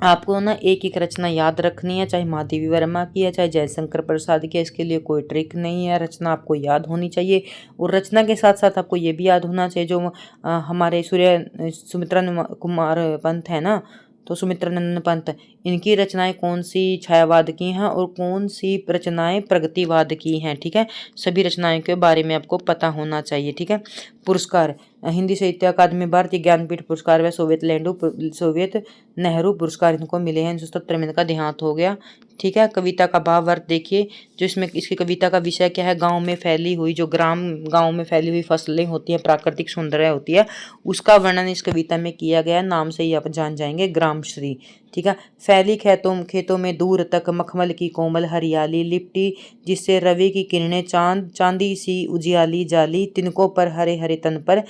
आपको ना एक एक रचना याद रखनी है, चाहे महादेवी वर्मा की है, चाहे जयशंकर प्रसाद की है। इसके लिए कोई ट्रिक नहीं है, रचना आपको याद होनी चाहिए। और रचना के साथ साथ आपको ये भी याद होना चाहिए, जो हमारे सुमित्रा कुमार पंत है ना, तो सुमित्रानंद पंत, इनकी रचनाएं कौन सी छायावाद की हैं और कौन सी रचनाएं प्रगतिवाद की हैं। ठीक है। सभी रचनाओं के बारे में आपको पता होना चाहिए। ठीक है। पुरस्कार, हिंदी साहित्य अकादमी, भारतीय ज्ञानपीठ पुरस्कार व सोवियत नेहरू पुरस्कार इनको मिले हैं। 1977 में इनका देहांत हो गया। ठीक है। कविता का भाव अर्थ देखिए, जो इसमें इसकी कविता का विषय क्या है, गांव में फैली हुई गांव में फैली हुई फसलें होती हैं, प्राकृतिक सौंदर्य होती है, उसका वर्णन इस कविता में किया गया है। नाम से ही आप जान जाएंगे, ग्रामश्री। ठीक है। फैली खेतों में दूर तक मखमल की कोमल हरियाली लिपटी, जिससे रवि की किरणें चांदी सी उजियाली जाली। तिनकों पर हरे हरे तन पर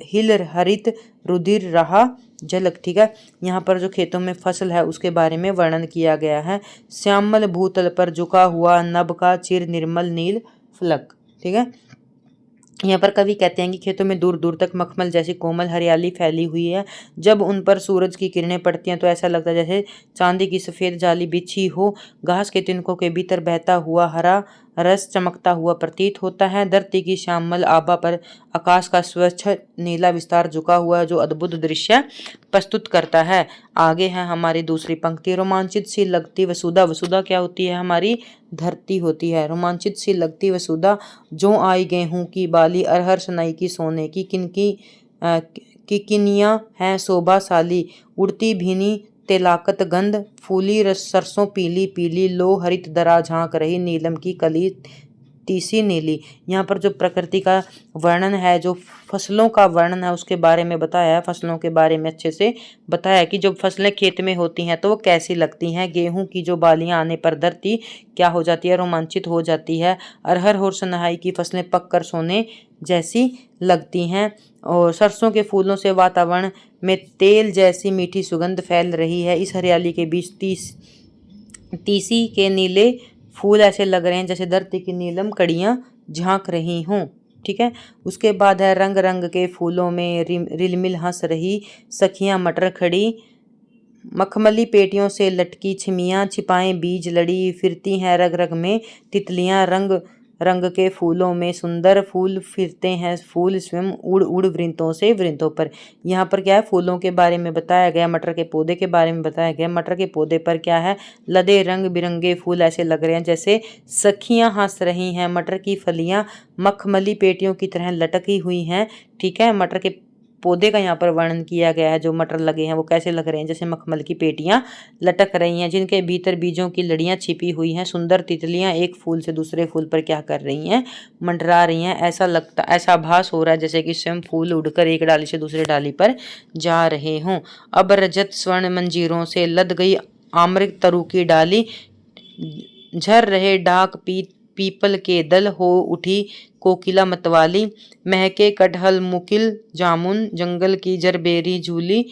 हिल हरित रुधिर रहा झलक। ठीक है। यहाँ पर जो खेतों में फसल है उसके बारे में वर्णन किया गया है। श्यामल भूतल पर झुका हुआ नभ का चिर निर्मल नील फलक। ठीक है। यहाँ पर कवि कहते हैं कि खेतों में दूर दूर तक मखमल जैसी कोमल हरियाली फैली हुई है। जब उन पर सूरज की किरणें पड़ती हैं तो ऐसा लगता है जैसे चांदी की सफेद जाली बिछी हो। घास के तिनकों के भीतर बहता हुआ हरा रस चमकता हुआ प्रतीत होता है। धरती की श्यामल आभा पर आकाश का स्वच्छ नीला विस्तार झुका हुआ है, जो अद्भुत दृश्य प्रस्तुत करता है। आगे है हमारी दूसरी पंक्ति। रोमांचित सी लगती वसुधा। वसुधा क्या होती है? हमारी धरती होती है। रोमांचित सी लगती वसुधा, जो आई गेहूं की बाली, अरहर सनाई की सोने की किनिया है शोभाशाली। उड़ती भीनी तेलाकत गंध, फूली सरसों पीली पीली, लो हरित दरा झांक रही, नीलम की कली तीसी नीली। यहाँ पर जो प्रकृति का वर्णन है, जो फसलों का वर्णन है, उसके बारे में बताया है। फसलों के बारे में अच्छे से बताया कि जब फसलें खेत में होती हैं तो वो कैसी लगती हैं। गेहूं की जो बालियां आने पर धरती क्या हो जाती है? रोमांचित हो जाती है। अरहर और सनहाई की फसलें पककर सोने जैसी लगती हैं। और सरसों के फूलों से वातावरण में तेल जैसी मीठी सुगंध फैल रही है। इस हरियाली के बीच तीसी के नीले फूल ऐसे लग रहे हैं जैसे धरती की नीलम कड़ियां झांक रही हों। ठीक है। उसके बाद है रंग रंग के फूलों में रिलमिल हंस रही सखियां मटर खड़ी, मखमली पेटियों से लटकी छिमियां छिपाए बीज लड़ी फिरती हैं रग रग में तितलियां। रंग रंग के फूलों में सुंदर फूल फिरते हैं, फूल स्वयं उड़ उड़ वृंतों से वृंतों पर। यहाँ पर क्या है? फूलों के बारे में बताया गया। मटर के पौधे के बारे में बताया गया। मटर के पौधे पर क्या है? लदे रंग बिरंगे फूल ऐसे लग रहे हैं जैसे सखियां हंस रही हैं। मटर की फलियां मखमली पेटियों की तरह लटकी हुई हैं। ठीक है। मटर के पौधे का यहाँ पर वर्णन किया गया है। जो मटर लगे हैं वो कैसे लग रहे हैं? जैसे मखमल की पेटियां लटक रही हैं, जिनके भीतर बीजों की लड़ियां छिपी हुई हैं। सुंदर तितलियां एक फूल से दूसरे फूल पर क्या कर रही हैं? मंडरा रही हैं। ऐसा आभास हो रहा है जैसे कि स्वयं फूल उड़कर एक डाली से दूसरे डाली पर जा रहे हों। अब रजत स्वर्ण मंजीरों से लद गई आम्र तरु की डाली, झर रहे डाक पीपल के दल, हो उठी कोकिला मतवाली। महके कटहल मुकिल जामुन, जंगल की जरबेरी झूली,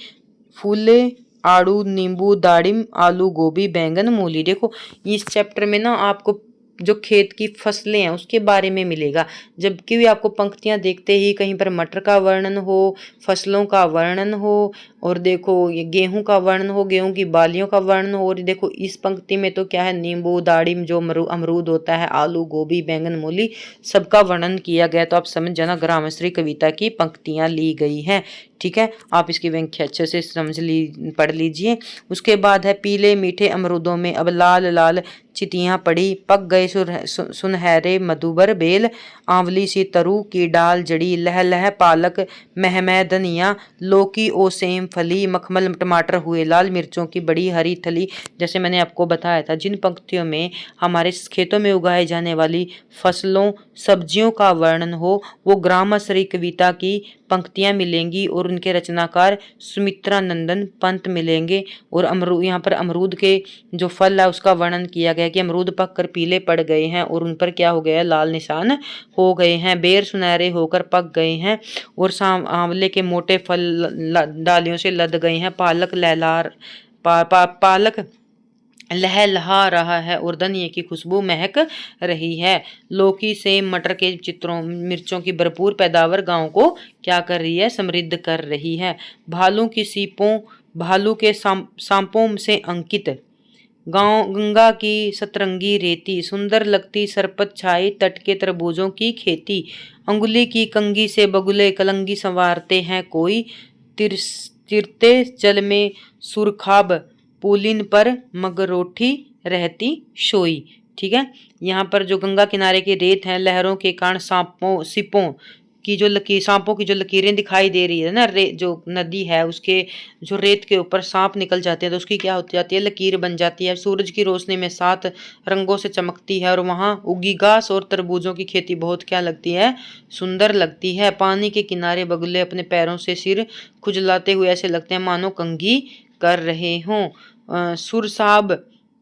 फूले आड़ू नींबू दाड़िम आलू गोभी बैंगन मूली। देखो इस चैप्टर में ना आपको जो खेत की फसलें हैं उसके बारे में मिलेगा। जबकि भी आपको पंक्तियां देखते ही कहीं पर मटर का वर्णन हो, फसलों का वर्णन हो, और देखो ये गेहूं का वर्णन हो, गेहूं की बालियों का वर्णन हो। और देखो इस पंक्ति में तो क्या है? नींबू दाड़िम जो अमरूद होता है, आलू गोभी बैंगन मूली, सबका वर्णन किया गया। तो आप समझ जाना ग्रामश्री कविता की पंक्तियां ली गई हैं। ठीक है। आप इसकी व्याख्या अच्छे से पढ़ लीजिए। उसके बाद है पीले मीठे अमरूदों में अब लाल लाल चितियां पड़ी, पक गए सुनहरे मधुबर बेल, आंवली सी तरु की डाल जड़ी, लह लह पालक महमह धनिया, लौकी ओ सेम फली, मखमल टमाटर हुए लाल, मिर्चों की बड़ी हरी थली। जैसे मैंने आपको बताया था, जिन पंक्तियों में हमारे खेतों में उगाए जाने वाली फसलों सब्जियों का वर्णन हो वो ग्रामश्री कविता की पंक्तियां मिलेंगी। और उनके रचनाकार सुमित्रा नंदन पंत मिलेंगे। और यहाँ पर अमरूद के जो फल है उसका वर्णन किया गया कि अमरूद पक कर पीले पड़ गए हैं और उन पर क्या हो गया? लाल निशान हो गए हैं। बेर सुनहरे होकर पक गए हैं और आंवले के मोटे फल डालियों से लद गए हैं। पालक लहलहा रहा है और धनिये की खुशबू महक रही है। लौकी से मटर के चित्रों मिर्चों की भरपूर पैदावार गांव को क्या कर रही है? समृद्ध कर रही है। भालू के सांपों से अंकित गांव, गंगा की सतरंगी रेती, सुंदर लगती सरपत छाई, तट के तरबूजों की खेती, अंगुली की कंगी से बगुले कलंगी संवारते हैं कोई, चिरते जल में सुरखाब, पुलिन पर मगरोठी रहती शोई। ठीक है। यहाँ पर जो गंगा किनारे की रेत है, लहरों के कारण सांपों की जो लकीरें दिखाई दे रही है ना, जो नदी है उसके जो रेत के ऊपर सांप निकल जाते हैं तो उसकी क्या होती जाती है? लकीर बन जाती है। सूरज की रोशनी में 7 रंगों से चमकती है और वहां उगी घास और तरबूजों की खेती बहुत क्या लगती है? सुंदर लगती है। पानी के किनारे बगुले अपने पैरों से सिर खुजलाते हुए ऐसे लगते हैं मानो कंघी कर रहे हों। सुरसाब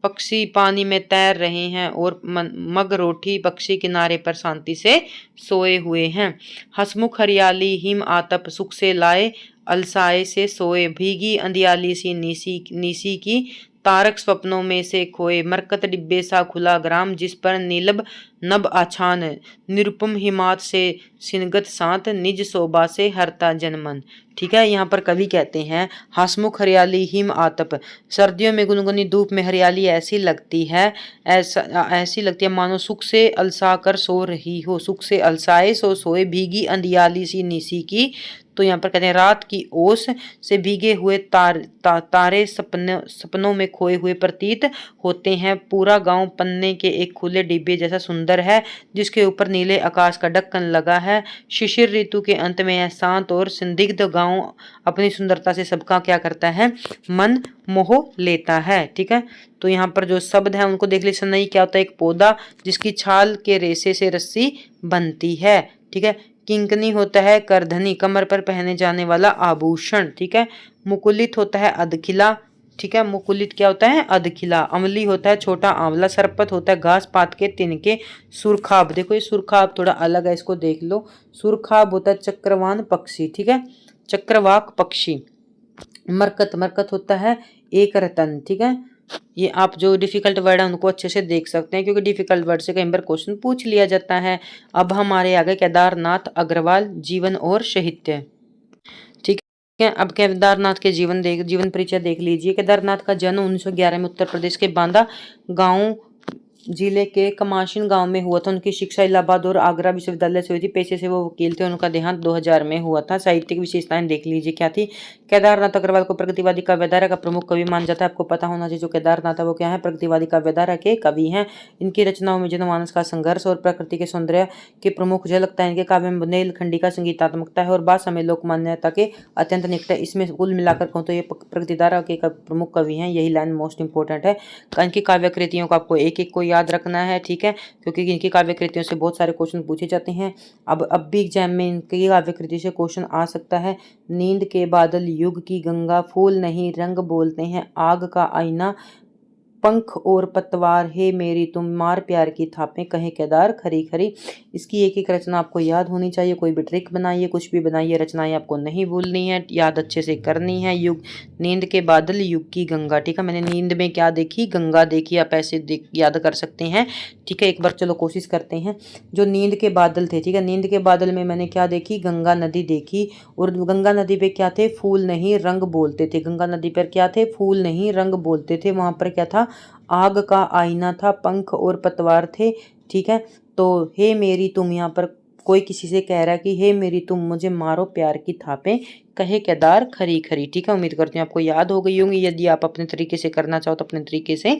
पक्षी पानी में तैर रहे हैं और मगरोठी पक्षी किनारे पर शांति से सोए हुए हैं। हसमुख हरियाली हिम आतप सुख से लाए, अलसाए से सोए, भीगी अंधियाली सी नीसी की, तारक स्वप्नों में से खोए, मरकत डिब्बे सा खुला ग्राम जिस पर नीलब नभ आछान, निरुपम हिमात से सिनगत सात, निज शोभा से हरता जनमन। ठीक है, यहाँ पर कवि कहते हैं हसमुख हरियाली हिम आतप, सर्दियों में गुनगुनी धूप में हरियाली ऐसी लगती है, ऐसी लगती है मानो सुख से अलसा कर सो रही हो, सुख से अलसाए सो सोए, भीगी अंधियाली सी निसी की। तो यहाँ पर कहते हैं रात की ओस से भीगे हुए तारे सपनों में खोए हुए प्रतीत होते हैं। पूरा गांव पन्ने के एक खुले डिब्बे जैसा सुंदर है जिसके ऊपर नीले आकाश का ढक्कन लगा है। शिशिर ऋतु के अंत में यह शांत और संदिग्ध गांव अपनी सुंदरता से सबका क्या करता है, मन मोह लेता है। ठीक है, तो यहाँ पर जो शब्द है उनको देख लीजिए। सनई क्या होता है, एक पौधा जिसकी छाल के रेशे से रस्सी बनती है। ठीक है, किंकनी होता है करधनी, कमर पर पहने जाने वाला आभूषण। ठीक है, मुकुलित होता है अधखिला। ठीक है, मुकुलित क्या होता है, अधखिला। अमली होता है छोटा आंवला। सरपत होता है घास पात के तिनके। सुरखाब, देखो ये सुरखाब थोड़ा अलग है, इसको देख लो। सुरखाब होता है चक्रवान पक्षी। ठीक है, चक्रवाक पक्षी। मरकत, मरकत होता है एक रतन। ठीक है, ये आप जो डिफिकल्ट वर्ड है उनको अच्छे से देख सकते हैं क्योंकि डिफिकल्ट वर्ड से कई बार क्वेश्चन पूछ लिया जाता है। अब हमारे आगे केदारनाथ अग्रवाल जीवन और साहित्य। ठीक है, अब केदारनाथ के जीवन परिचय देख लीजिए। केदारनाथ का जन्म 1911 में उत्तर प्रदेश के बांदा गांव जिले के कमाशिन गांव में हुआ था। उनकी शिक्षा इलाहाबाद और आगरा विश्वविद्यालय से हुई थी। पेशे से वो वकील थे। उनका देहांत 2000 में हुआ था। साहित्यिक विशेषताएं देख लीजिए क्या थी। केदारनाथ अग्रवाल को प्रगतिवादी काव्यधारा का प्रमुख कवि माना जाता है। आपको पता होना चाहिए जो केदारनाथ है वो क्या है, प्रगतिवादी काव्यधारा के कवि हैं। इनकी रचनाओं में जनमानस का संघर्ष और प्रकृति के सौंदर्य की प्रमुख झलकता है। इनके काव्य में बुंदेलखंडी का संगीतात्मकता है और भाषा में लोक मान्यता के अत्यंत निकट है। इसमें कुल मिलाकर कहूँ तो ये प्रगतिधारा के प्रमुख कवि हैं। यही लाइन मोस्ट इंपोर्टेंट है। इनकी काव्य कृतियों को आपको एक एक को याद रखना है। ठीक है, क्योंकि इनकी काव्य कृतियों से बहुत सारे क्वेश्चन पूछे जाते हैं। अब भी एग्जाम में इनकी काव्य कृति से क्वेश्चन आ सकता है। नींद के बादल युग की गंगा, फूल नहीं रंग बोलते हैं आग का आईना, पंख और पतवार है मेरी तुम, मार प्यार की थापें कहे केदार खरी खरी। इसकी एक एक रचना आपको याद होनी चाहिए। कोई भी ट्रिक बनाइए, कुछ भी बनाइए, रचनाएं आपको नहीं भूलनी है, याद अच्छे से करनी है। युग, नींद के बादल युग की गंगा। ठीक है, मैंने नींद में क्या देखी, गंगा देखी। आप ऐसे याद कर सकते हैं। ठीक है, एक बार चलो कोशिश करते हैं। जो नींद के बादल थे, ठीक है, नींद के बादल में मैंने क्या देखी, गंगा नदी देखी। और गंगा नदी पे क्या थे, फूल नहीं रंग बोलते थे। गंगा नदी पर क्या थे, फूल नहीं रंग बोलते थे। वहां पर क्या था, आग का आईना था, पंख और पतवार थे। ठीक है, तो हे मेरी तुम, यहाँ पर कोई किसी से कह रहा है कि हे मेरी तुम मुझे मारो प्यार की थापें कहे केदार खरी खरी। ठीक है, उम्मीद करती हूँ आपको याद हो गई होंगी। यदि आप अपने तरीके से करना चाहो तो अपने तरीके से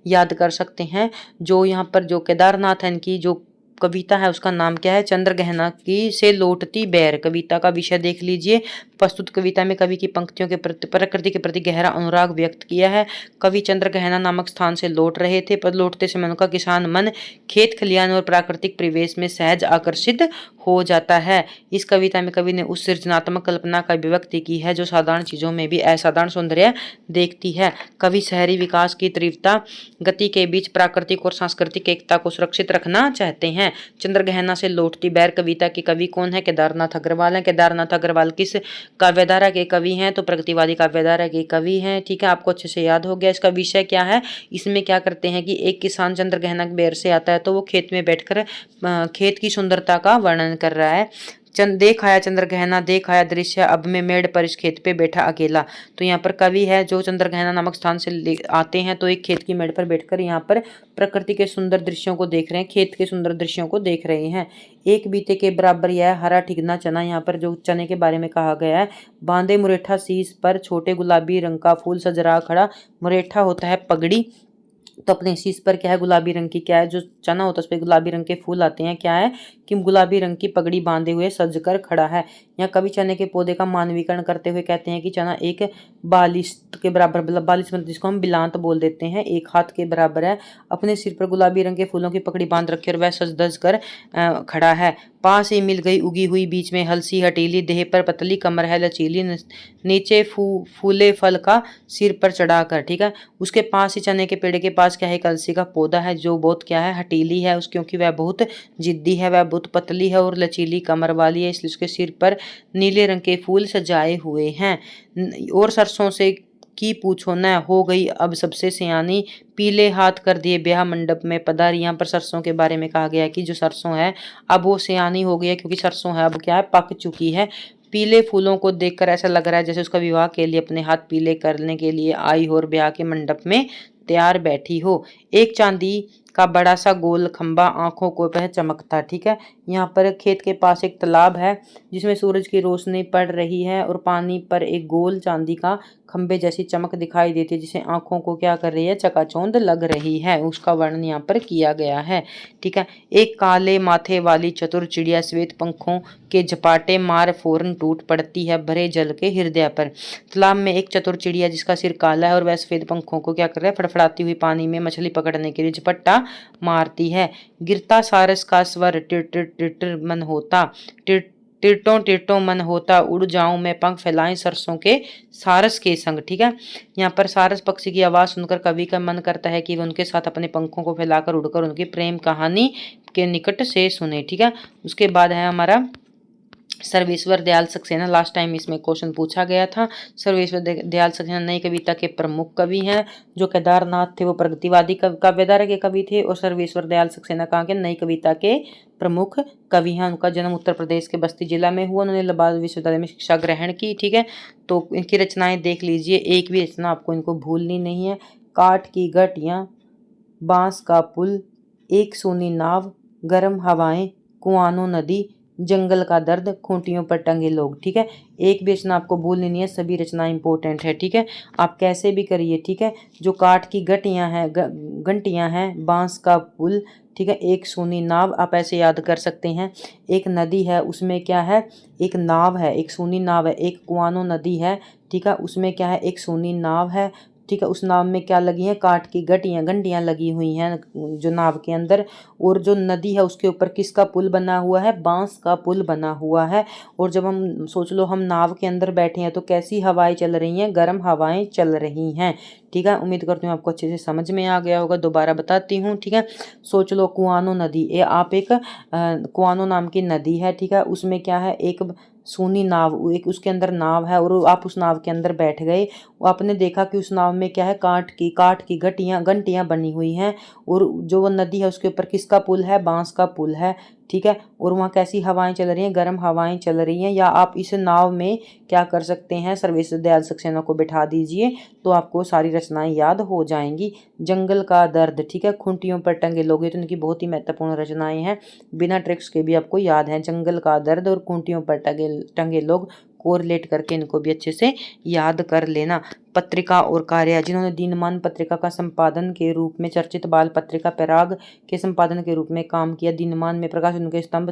याद कर सकते हैं। जो यहाँ पर जो केदारनाथ है, इनकी जो कविता है उसका नाम क्या है, चंद्रगहना की से लौटती बैर। कविता का विषय देख लीजिए। प्रस्तुत कविता में कवि की पंक्तियों के प्रति, प्रकृति के प्रति गहरा अनुराग व्यक्त किया है। कवि चंद्रगहना नामक स्थान से लौट रहे थे, पर लौटते समय उनका किसान मन खेत खलियान और प्राकृतिक परिवेश में सहज आकर्षित हो जाता है। इस कविता में कवि ने उस सृजनात्मक कल्पना का अभिव्यक्ति की है जो साधारण चीजों में भी असाधारण सौंदर्य देखती है। कवि शहरी विकास की तीव्रता गति के बीच प्राकृतिक और सांस्कृतिक एकता को सुरक्षित रखना चाहते हैं। चंद्रगहना से लौटती बैर कविता के कवि कौन है, केदारनाथ अग्रवाल है। केदारनाथ अग्रवाल किस काव्यधारा के कवि हैं, तो प्रगतिवादी काव्यधारा के कवि हैं। ठीक है, आपको अच्छे से याद हो गया। इसका विषय क्या है, इसमें क्या करते हैं कि एक किसान चंद्रगहना बैर से आता है तो वो खेत में बैठकर खेत की सुंदरता का वर्णन कर रहा है। देख आया चंद्रगहना, देख आया दृश्य, अब मैं मेड़ पर इस खेत पे बैठा अकेला। तो यहाँ पर कवि है जो चंद्रगहना नामक स्थान से आते हैं तो एक खेत की मेड़ पर बैठकर यहाँ पर प्रकृति के सुंदर दृश्यों को देख रहे हैं, खेत के सुंदर दृश्यों को देख रहे हैं। एक बीते के बराबर यह हरा ठिगना चना, यहाँ पर जो चने के बारे में कहा गया है। बांधे मुरेठा शीश पर, छोटे गुलाबी रंग का फूल सजरा खड़ा। मुरेठा होता है पगड़ी। तो अपने शीश पर क्या है, गुलाबी रंग की क्या है, जो चना होता है उस पर गुलाबी रंग के फूल आते हैं। क्या है कि गुलाबी रंग की पगड़ी बांधे हुए सज कर खड़ा है। यहाँ कवि चने के पौधे का मानवीकरण करते हुए कहते हैं कि चना एक बालिश्त के बराबर, मतलब बालिश मतलब जिसको हम बिलांत बोल देते हैं, एक हाथ के बराबर है। अपने सिर पर गुलाबी रंग के फूलों की पगड़ी बांध रखी और वह सज धज कर खड़ा है। पास ही मिल गई उगी हुई, बीच में हलसी हटीली, देह पर पतली, कमर है लचीली, नीचे फूले फल का सिर पर चढ़ाकर। ठीक है, उसके पास ही चने के पेड़ के पास क्या है, एक अलसी का पौधा है जो बहुत क्या है, हटीली है उस, क्योंकि वह बहुत जिद्दी है, वह बहुत पतली है और लचीली कमर वाली है, इसलिए उसके सिर पर नीले रंग के फूल सजाए हुए हैं। और सरसों से की पूछो न, हो गई अब सबसे सियानी, पीले हाथ कर दिए ब्याह मंडप में पधारी। यहाँ पर सरसों के बारे में कहा गया है कि जो सरसों है अब वो सियानी हो गई है, क्योंकि सरसों है अब क्या है, पक चुकी है। पीले फूलों को देखकर ऐसा लग रहा है जैसे उसका विवाह के लिए अपने हाथ पीले करने के लिए आई हो और ब्याह के मंडप में तैयार बैठी हो। एक चांदी का बड़ा सा गोल खंबा आंखों को वह चमकता। ठीक है, यहाँ पर खेत के पास एक तालाब है जिसमें सूरज की रोशनी पड़ रही है और पानी पर एक गोल चांदी का खंबे जैसी चमक दिखाई देती है, जिसे आंखों को क्या कर रही है, चकाचौंध लग रही है। उसका वर्णन यहाँ पर किया गया है। ठीक है, एक काले माथे वाली चतुर चिड़िया श्वेत पंखों के झपाटे मार फौरन टूट पड़ती है भरे जल के हृदय पर। तालाब में एक चतुर चिड़िया जिसका सिर काला है और वह सफेद पंखों को क्या कर रहा है, फड़फड़ाती हुई पानी में मछली पकड़ने के लिए झपट्टा मारती है। गिरता सारस का स्वर टिर टिर टिर टिर मन होता, टिर टिरटों टिरटों मन होता, उड़ जाऊं मैं पंख फैलाएं सरसों के सारस के संग। ठीक है, यहाँ पर सारस पक्षी की आवाज सुनकर कवि का मन करता है कि वह उनके साथ अपने पंखों को फैलाकर उड़कर उनकी प्रेम कहानी के निकट से सुने। ठीक है, उसके बाद है हमारा सर्वेश्वर दयाल सक्सेना। लास्ट टाइम इसमें क्वेश्चन पूछा गया था। सर्वेश्वर दयाल सक्सेना नई कविता के प्रमुख कवि हैं। जो केदारनाथ थे वो प्रगतिवादी काव्यधारा के कवि थे और सर्वेश्वर दयाल सक्सेना कहाँ के, नई कविता के प्रमुख कवि हैं। उनका जन्म उत्तर प्रदेश के बस्ती जिला में हुआ। उन्होंने इलाहाबाद विश्वविद्यालय में शिक्षा ग्रहण की। ठीक है, तो इनकी रचनाएं देख लीजिए, एक भी रचना आपको इनको भूलनी नहीं है। काठ की गठियाँ, बांस का पुल, एक सोनी नाव, गर्म हवाएं, कुआनो नदी, जंगल का दर्द, खूंटियों पर टंगे लोग। ठीक है, एक भी रचना आपको भूलनी नहीं है, सभी रचना इंपॉर्टेंट है। ठीक है, आप कैसे भी करिए। ठीक है, जो काठ की गठियाँ हैं, घंटियाँ हैं, बांस का पुल, ठीक है, एक सोनी नाव, आप ऐसे याद कर सकते हैं। एक नदी है उसमें क्या है, एक नाव है, एक सोनी नाव है। एक कुआनो नदी है, ठीक है, उसमें क्या है, एक सोनी नाव है। ठीक है, उस नाव में क्या लगी हैं, काठ की घंटियां लगी हुई हैं जो नाव के अंदर। और जो नदी है उसके ऊपर किसका पुल बना हुआ है, बांस का पुल बना हुआ है। और जब हम सोच लो हम नाव के अंदर बैठे हैं तो कैसी हवाएं चल रही हैं, गर्म हवाएं चल रही हैं। ठीक है, उम्मीद करती हूँ आपको अच्छे से समझ में आ गया होगा। दोबारा बताती हूँ। ठीक है, सोच लो कुआनो नदी, ये आप एक कुआनो नाम की नदी है। ठीक है, उसमें क्या है, एक सोनी नाव, एक उसके अंदर नाव है और आप उस नाव के अंदर बैठ गए। आपने देखा कि उस नाव में क्या है, काठ की घंटियां बनी हुई हैं। और जो वो नदी है उसके ऊपर किसका पुल है, बांस का पुल है। ठीक है, और वहाँ कैसी हवाएं चल रही हैं, गर्म हवाएं चल रही हैं। या आप इस नाव में क्या कर सकते हैं, सर्वेश्वर दयाल सक्सेना को बिठा दीजिए तो आपको सारी रचनाएं याद हो जाएंगी। जंगल का दर्द, ठीक है, खूंटियों पर टंगे लोग, ये तो उनकी बहुत ही महत्वपूर्ण रचनाएं हैं, बिना ट्रिक्स के भी आपको याद है। जंगल का दर्द और खूंटियों पर टंगे लोग, कोरिलेट करके इनको भी अच्छे से याद कर लेना। पत्रिका और कार्य, जिन्होंने दिनमान पत्रिका का संपादन के रूप में, चर्चित बाल पत्रिका पराग के संपादन के रूप में काम किया। दिनमान में प्रकाशित उनके स्तंभ,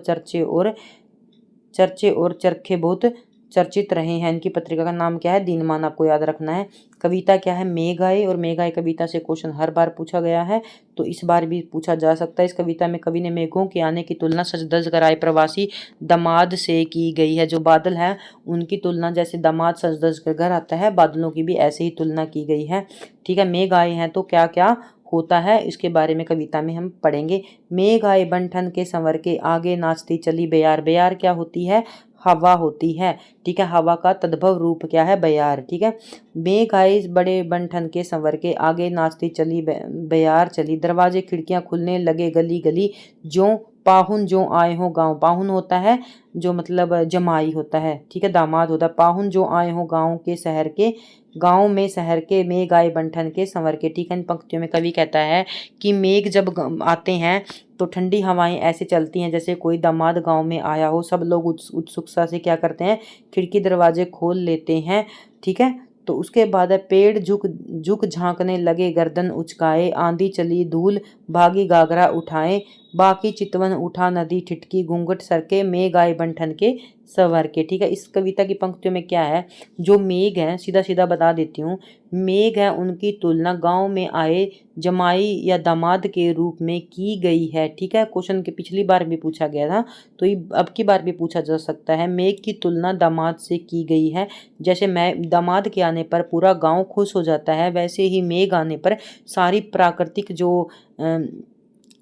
चर्चे और चरखे बहुत चर्चित रहे हैं। इनकी पत्रिका का नाम क्या है, दिनमान, आपको याद रखना है। कविता क्या है, मेघ आए, और मेघ आए कविता से क्वेश्चन हर बार पूछा गया है तो इस बार भी पूछा जा सकता है। इस कविता में कवि ने मेघों के आने की तुलना सच धज कर आए प्रवासी दामाद से की गई है। जो बादल है उनकी तुलना, जैसे दामाद सज धज कर घर आता है, बादलों की भी ऐसे ही तुलना की गई है। ठीक है, मेघ आए हैं तो क्या क्या होता है इसके बारे में कविता में हम पढ़ेंगे। मेघ आए बन के संवर के, आगे नाचती चली बयार। बयार क्या होती है, हवा होती है। ठीक है, हवा का तद्भव रूप क्या है, बयार। ठीक है, मेघ आए बड़े बन ठन के संवर के, आगे नाचती चली बयार चली। दरवाजे खिड़कियां खुलने लगे गली गली, जो पाहुन जो आए हो गांव। पाहुन होता है जो मतलब जमाई होता है। ठीक है, दामाद होता है। पाहुन जो आए हो गांव के शहर के, गांव में शहर के, मेघ आए बंठन के संवर के। ठीक है, इन पंक्तियों में कवि कहता है कि मेघ जब आते हैं तो ठंडी हवाएं ऐसे चलती हैं जैसे कोई दामाद गांव में आया हो। सब लोग उत्सुकता से क्या करते हैं, खिड़की दरवाजे खोल लेते हैं। ठीक है, तो उसके बाद है पेड़ झुक झुक झांकने लगे गर्दन उचकाए, आंधी चली धूल भागी घाघरा उठाए, बाकी चितवन उठा नदी ठिठकी घूंघट सरके, मेघ आए बंठन के सवर के। ठीक है, इस कविता की पंक्तियों में क्या है, जो मेघ है, सीधा सीधा बता देती हूँ, मेघ है उनकी तुलना गांव में आए जमाई या दामाद के रूप में की गई है। ठीक है, क्वेश्चन के पिछली बार भी पूछा गया था, तो ये अब की बार भी पूछा जा सकता है। मेघ की तुलना दामाद से की गई है। जैसे मैं दामाद के आने पर पूरा गांव खुश हो जाता है, वैसे ही मेघ आने पर सारी प्राकृतिक जो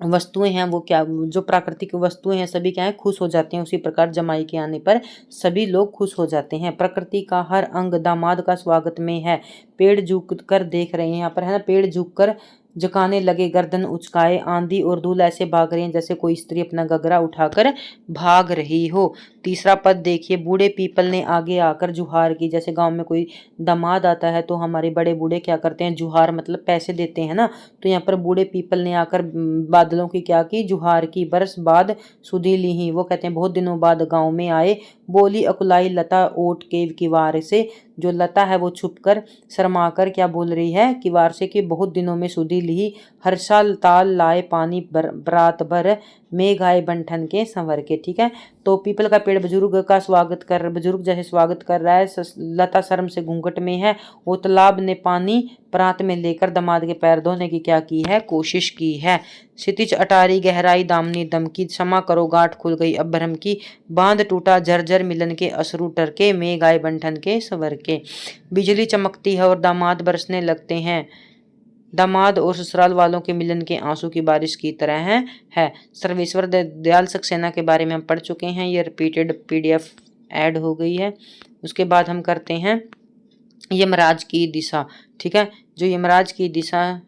वस्तुएं हैं वो क्या, जो प्राकृतिक वस्तुएं हैं सभी क्या है, खुश हो जाते हैं। उसी प्रकार जमाई के आने पर सभी लोग खुश हो जाते हैं। प्रकृति का हर अंग दामाद का स्वागत में है। पेड़ झुक कर देख रहे हैं, यहाँ पर है ना, पेड़ झुक कर झुकाने लगे गर्दन उचकाए, आंधी और धूल ऐसे भाग रही हैं जैसे कोई स्त्री अपना गगरा उठाकर भाग रही हो। तीसरा पद देखिए, बूढ़े पीपल ने आगे आकर जुहार की। जैसे गांव में कोई दामाद आता है तो हमारे बड़े बूढ़े क्या करते हैं, जुहार मतलब पैसे देते हैं ना, तो यहाँ पर बूढ़े पीपल ने आकर बादलों की क्या की, जुहार की। बरस बाद सुधी ली ही, वो कहते हैं बहुत दिनों बाद गांव में आए। बोली अकुलाई लता ओट के किवार से, जो लता है वो छुप कर शर्मा कर क्या बोल रही है, किवार से, कि बहुत दिनों में सुधी ली। हर साल ताल लाए पानी बरात भर, मेघ आए बंठन के संवर के। ठीक है, तो पीपल का पेड़ बुजुर्ग का स्वागत कर, बुजुर्ग जैसे स्वागत कर रहा है। लता शर्म से घूंघट में है। वो तालाब ने पानी प्रांत में लेकर दामाद के पैर धोने की क्या की है, कोशिश की है। क्षितिज अटारी गहराई दामनी दम की, क्षमा करो गांठ खुल गई अब भरम की, बांध टूटा झरझर मिलन के अश्रु टरके, मेघ आए बंठन के संवर के। बिजली चमकती है और दामाद बरसने लगते हैं, दामाद और ससुराल वालों के मिलन के आंसू की बारिश की तरह है। सर्वेश्वर दयाल सक्सेना के बारे में हम पढ़ चुके हैं, ये रिपीटेड PDF ऐड हो गई है। उसके बाद हम करते हैं यमराज की दिशा। ठीक है, जो यमराज की दिशा,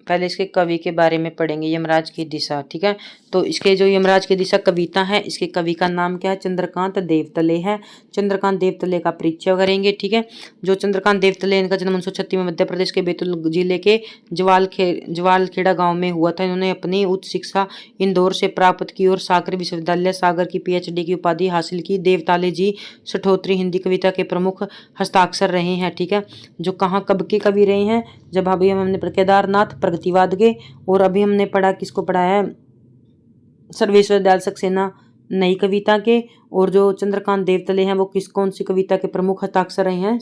पहले इसके कवि के बारे में पढ़ेंगे, यमराज की दिशा। ठीक है, तो इसके जो यमराज की दिशा कविता है, इसके कवि का नाम क्या है, चंद्रकांत देवतले है। चंद्रकांत देवतले का परिचय करेंगे। ठीक है, जो चंद्रकांत देवतले, इनका जन्म 1936 में मध्य प्रदेश के बैतूल जिले के जवालखेड़ा गांव में हुआ था। इन्होंने अपनी उच्च शिक्षा इंदौर से प्राप्त की और सागर विश्वविद्यालय सागर की PhD की उपाधि हासिल की। देवताले जी सठोत्री हिंदी कविता के प्रमुख हस्ताक्षर रहे हैं। ठीक है, जो कहाँ कब के कवि रहे हैं, जब अभी हमने केदारनाथ प्रगतिवाद के, और अभी हमने पढ़ा, किसको पढ़ा है, सर्वेश्वर दयाल सक्सेना नई कविता के। और जो चंद्रकांत देवतले हैं वो कौन सी कविता के प्रमुख हस्ताक्षर रहे हैं,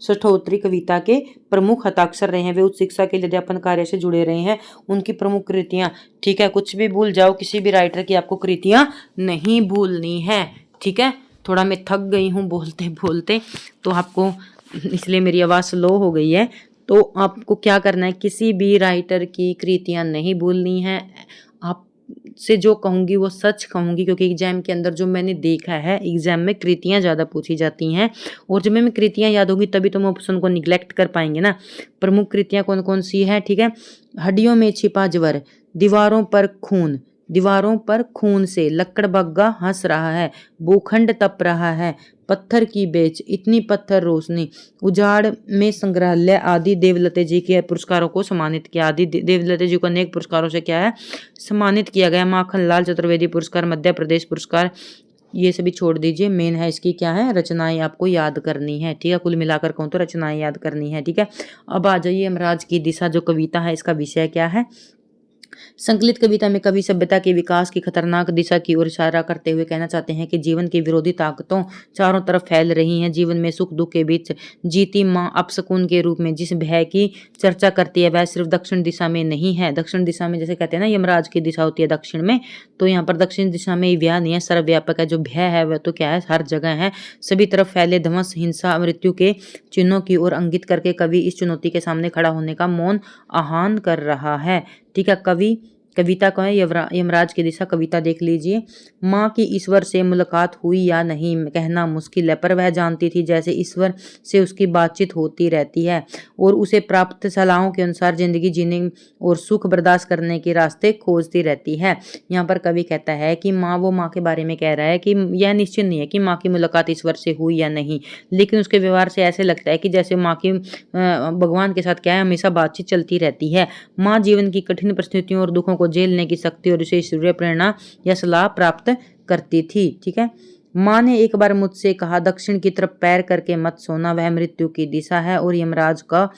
सठोत्री कविता के प्रमुख हस्ताक्षर रहे हैं। वे उच्च शिक्षा के अध्यापन कार्य से जुड़े रहे हैं। उनकी प्रमुख कृतियां, ठीक है, कुछ भी भूल जाओ, किसी भी राइटर की आपको कृतियां नहीं भूलनी है। ठीक है, थोड़ा मैं थक गई हूँ बोलते बोलते, तो आपको इसलिए मेरी आवाज़ स्लो हो गई है। तो आपको क्या करना है, किसी भी राइटर की कृतियां नहीं भूलनी है। आप से जो कहूँगी वो सच कहूँगी, क्योंकि एग्जाम के अंदर जो मैंने देखा है, एग्जाम में कृतियाँ ज़्यादा पूछी जाती हैं, और जब हमें कृतियाँ याद होंगी तभी तो हम ऑप्शन को निगलेक्ट कर पाएंगे ना। प्रमुख कृतियाँ कौन कौन सी है, ठीक है, हड्डियों में छिपा ज्वर, दीवारों पर खून से लक्कड़ बग्गा हंस रहा है, भूखंड तप रहा है, पत्थर की बेच, इतनी पत्थर रोशनी, उजाड़ में संग्रहालय आदि देवलते जी के पुरस्कारों को सम्मानित किया। आदि देवलते जी को अनेक पुरस्कारों से क्या है, सम्मानित किया गया। माखन लाल चतुर्वेदी पुरस्कार, मध्य प्रदेश पुरस्कार, ये सभी छोड़ दीजिए। मेन है इसकी क्या है, रचनाएं आपको याद करनी है। ठीक है, कुल मिलाकर कहूँ तो रचनाएं याद करनी है। ठीक है, अब आ जाइए यमराज की दिशा जो कविता है, इसका विषय क्या है। संकलित कविता में कवि सभ्यता के विकास की खतरनाक दिशा की ओर इशारा करते हुए कहना चाहते हैं कि जीवन की विरोधी ताकतों चारों तरफ फैल रही हैं। जीवन में सुख दुख के बीच जीती माँ अपशकुन के रूप में जिस भय की चर्चा करती है, वह सिर्फ दक्षिण दिशा में नहीं है। दक्षिण दिशा में जैसे कहते हैं ना, यमराज की दिशा होती है दक्षिण में, तो यहाँ पर दक्षिण दिशा में भय नहीं है, सर्वव्यापक है। जो भय है वह तो क्या है, हर जगह है, सभी तरफ फैले ध्वंस, हिंसा, मृत्यु के चिन्हों की ओर अंकित करके कवि इस चुनौती के सामने खड़ा होने का मौन आह्वान कर रहा है। ठीक है, कविता को है यमराज की दिशा। कविता देख लीजिए। माँ की ईश्वर से मुलाकात हुई या नहीं कहना मुश्किल है, पर वह जानती थी जैसे ईश्वर से उसकी बातचीत होती रहती है और उसे प्राप्त सलाहों के अनुसार जिंदगी जीने और सुख बर्दाश्त करने के रास्ते खोजती रहती है। यहाँ पर कवि कहता है कि माँ के बारे में कह रहा है कि यह निश्चित नहीं है कि माँ की मुलाकात ईश्वर से हुई या नहीं, लेकिन उसके व्यवहार से ऐसे लगता है कि जैसे माँ की भगवान के साथ क्या है, हमेशा बातचीत चलती रहती है। माँ जीवन की कठिन परिस्थितियों और दुखों को झेलने की शक्ति और उसे ईश्वरीय प्रेरणा या सलाह प्राप्त करती थी। ठीक है, माँ ने एक बार मुझसे कहा, दक्षिण की तरफ पैर करके मत सोना, वह मृत्यु की दिशा है और यमराज का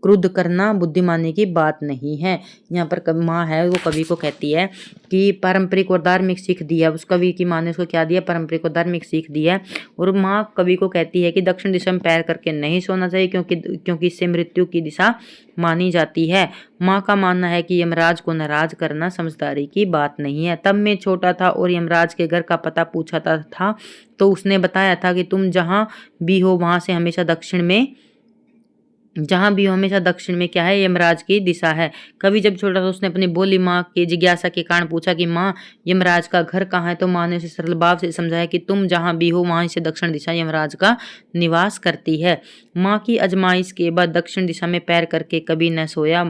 क्रुद्ध करना बुद्धिमानी की बात नहीं है। यहाँ पर माँ है वो कवि को कहती है कि पारंपरिक और धार्मिक सीख दिया। उस कवि की माँ ने उसको क्या दिया? पारंपरिक और धार्मिक सीख दिया। और माँ कवि को कहती है कि दक्षिण दिशा में पैर करके नहीं सोना चाहिए क्योंकि इससे मृत्यु की दिशा मानी जाती है। माँ का मानना है कि यमराज को नाराज करना समझदारी की बात नहीं है। तब मैं छोटा था और यमराज के घर का पता पूछा था तो उसने बताया था कि तुम जहाँ भी हो वहां से हमेशा दक्षिण में क्या है? यमराज की दिशा है। कवि जब छोटा था उसने अपनी बोली माँ की जिज्ञासा के कारण पूछा कि माँ यमराज का घर कहाँ है? तो माँ ने उसे सरल भाव से समझाया कि तुम जहाँ भी हो वहां से दक्षिण दिशा यमराज का निवास करती है। माँ की आजमाइश के बाद दक्षिण दिशा में पैर करके कभी न सोया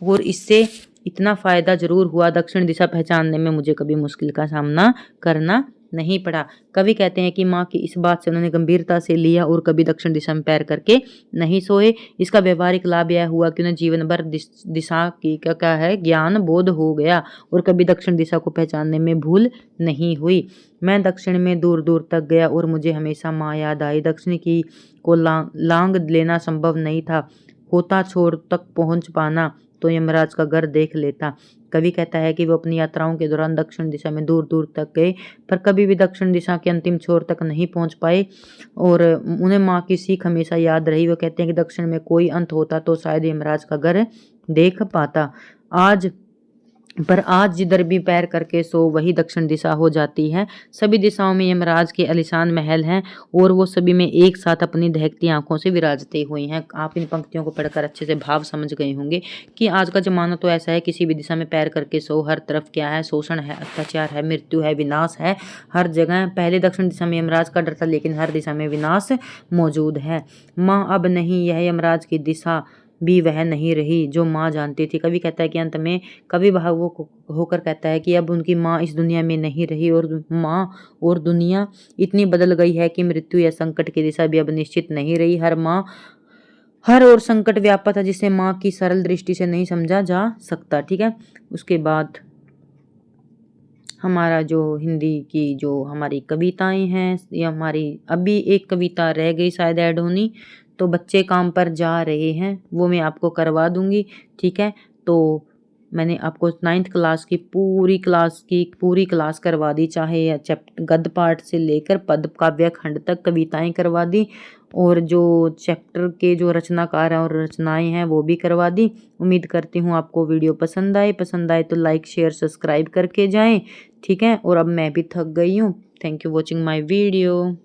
और इससे इतना फायदा जरूर हुआ, दक्षिण दिशा पहचानने में मुझे कभी मुश्किल का सामना करना नहीं पड़ा। कवि कहते हैं कि माँ की इस बात से उन्होंने गंभीरता से लिया और कभी दक्षिण दिशा में पैर करके नहीं सोए। इसका व्यवहारिक लाभ यह हुआ कि उन्हें जीवन भर दिशा की क्या है ज्ञान बोध हो गया और कभी दक्षिण दिशा को पहचानने में भूल नहीं हुई। मैं दक्षिण में दूर दूर तक गया और मुझे हमेशा माँ याद आई। दक्षिण की को लांग लेना संभव नहीं था, होता छोर तक पहुंच पाना तो यमराज का घर देख लेता। कवि कहता है कि वो अपनी यात्राओं के दौरान दक्षिण दिशा में दूर दूर तक गए पर कभी भी दक्षिण दिशा के अंतिम छोर तक नहीं पहुंच पाए और उन्हें माँ की सीख हमेशा याद रही। वो कहते हैं कि दक्षिण में कोई अंत होता तो शायद यमराज का घर देख पाता। आज जिधर भी पैर करके सो वही दक्षिण दिशा हो जाती है। सभी दिशाओं में यमराज के आलीशान महल हैं और वो सभी में एक साथ अपनी दहकती आंखों से विराजते हुए हैं। आप इन पंक्तियों को पढ़कर अच्छे से भाव समझ गए होंगे कि आज का जमाना तो ऐसा है, किसी भी दिशा में पैर करके सो, हर तरफ क्या है? शोषण है, अत्याचार है, मृत्यु है, विनाश है हर जगह। पहले दक्षिण दिशा में यमराज का डर था लेकिन हर दिशा में विनाश मौजूद है। माँ अब नहीं, यह यमराज की दिशा भी वह नहीं रही जो माँ जानती थी। कवि कहता है कि अंत में कवि भावुक होकर कहता है कि अब उनकी माँ इस दुनिया में नहीं रही और माँ और दुनिया इतनी बदल गई है कि मृत्यु या संकट की दिशा भी अब निश्चित नहीं रही। हर और संकट व्यापा था जिसे माँ की सरल दृष्टि से नहीं समझा जा सकता। ठीक है, उसके बाद हमारा जो हिंदी की जो हमारी कविताएं हैं, या हमारी अभी एक कविता रह गई शायद ऐड होनी, तो बच्चे काम पर जा रहे हैं, वो मैं आपको करवा दूंगी। ठीक है, तो मैंने आपको 9th क्लास की पूरी क्लास करवा दी, चाहे गद्य पाठ से लेकर पद काव्य खंड तक कविताएं करवा दी और जो चैप्टर के जो रचनाकार हैं और रचनाएं हैं वो भी करवा दी। उम्मीद करती हूँ आपको वीडियो पसंद आए तो लाइक शेयर सब्सक्राइब करके जाएं। ठीक है, और अब मैं भी थक गई हूँ। Thank you watching my video.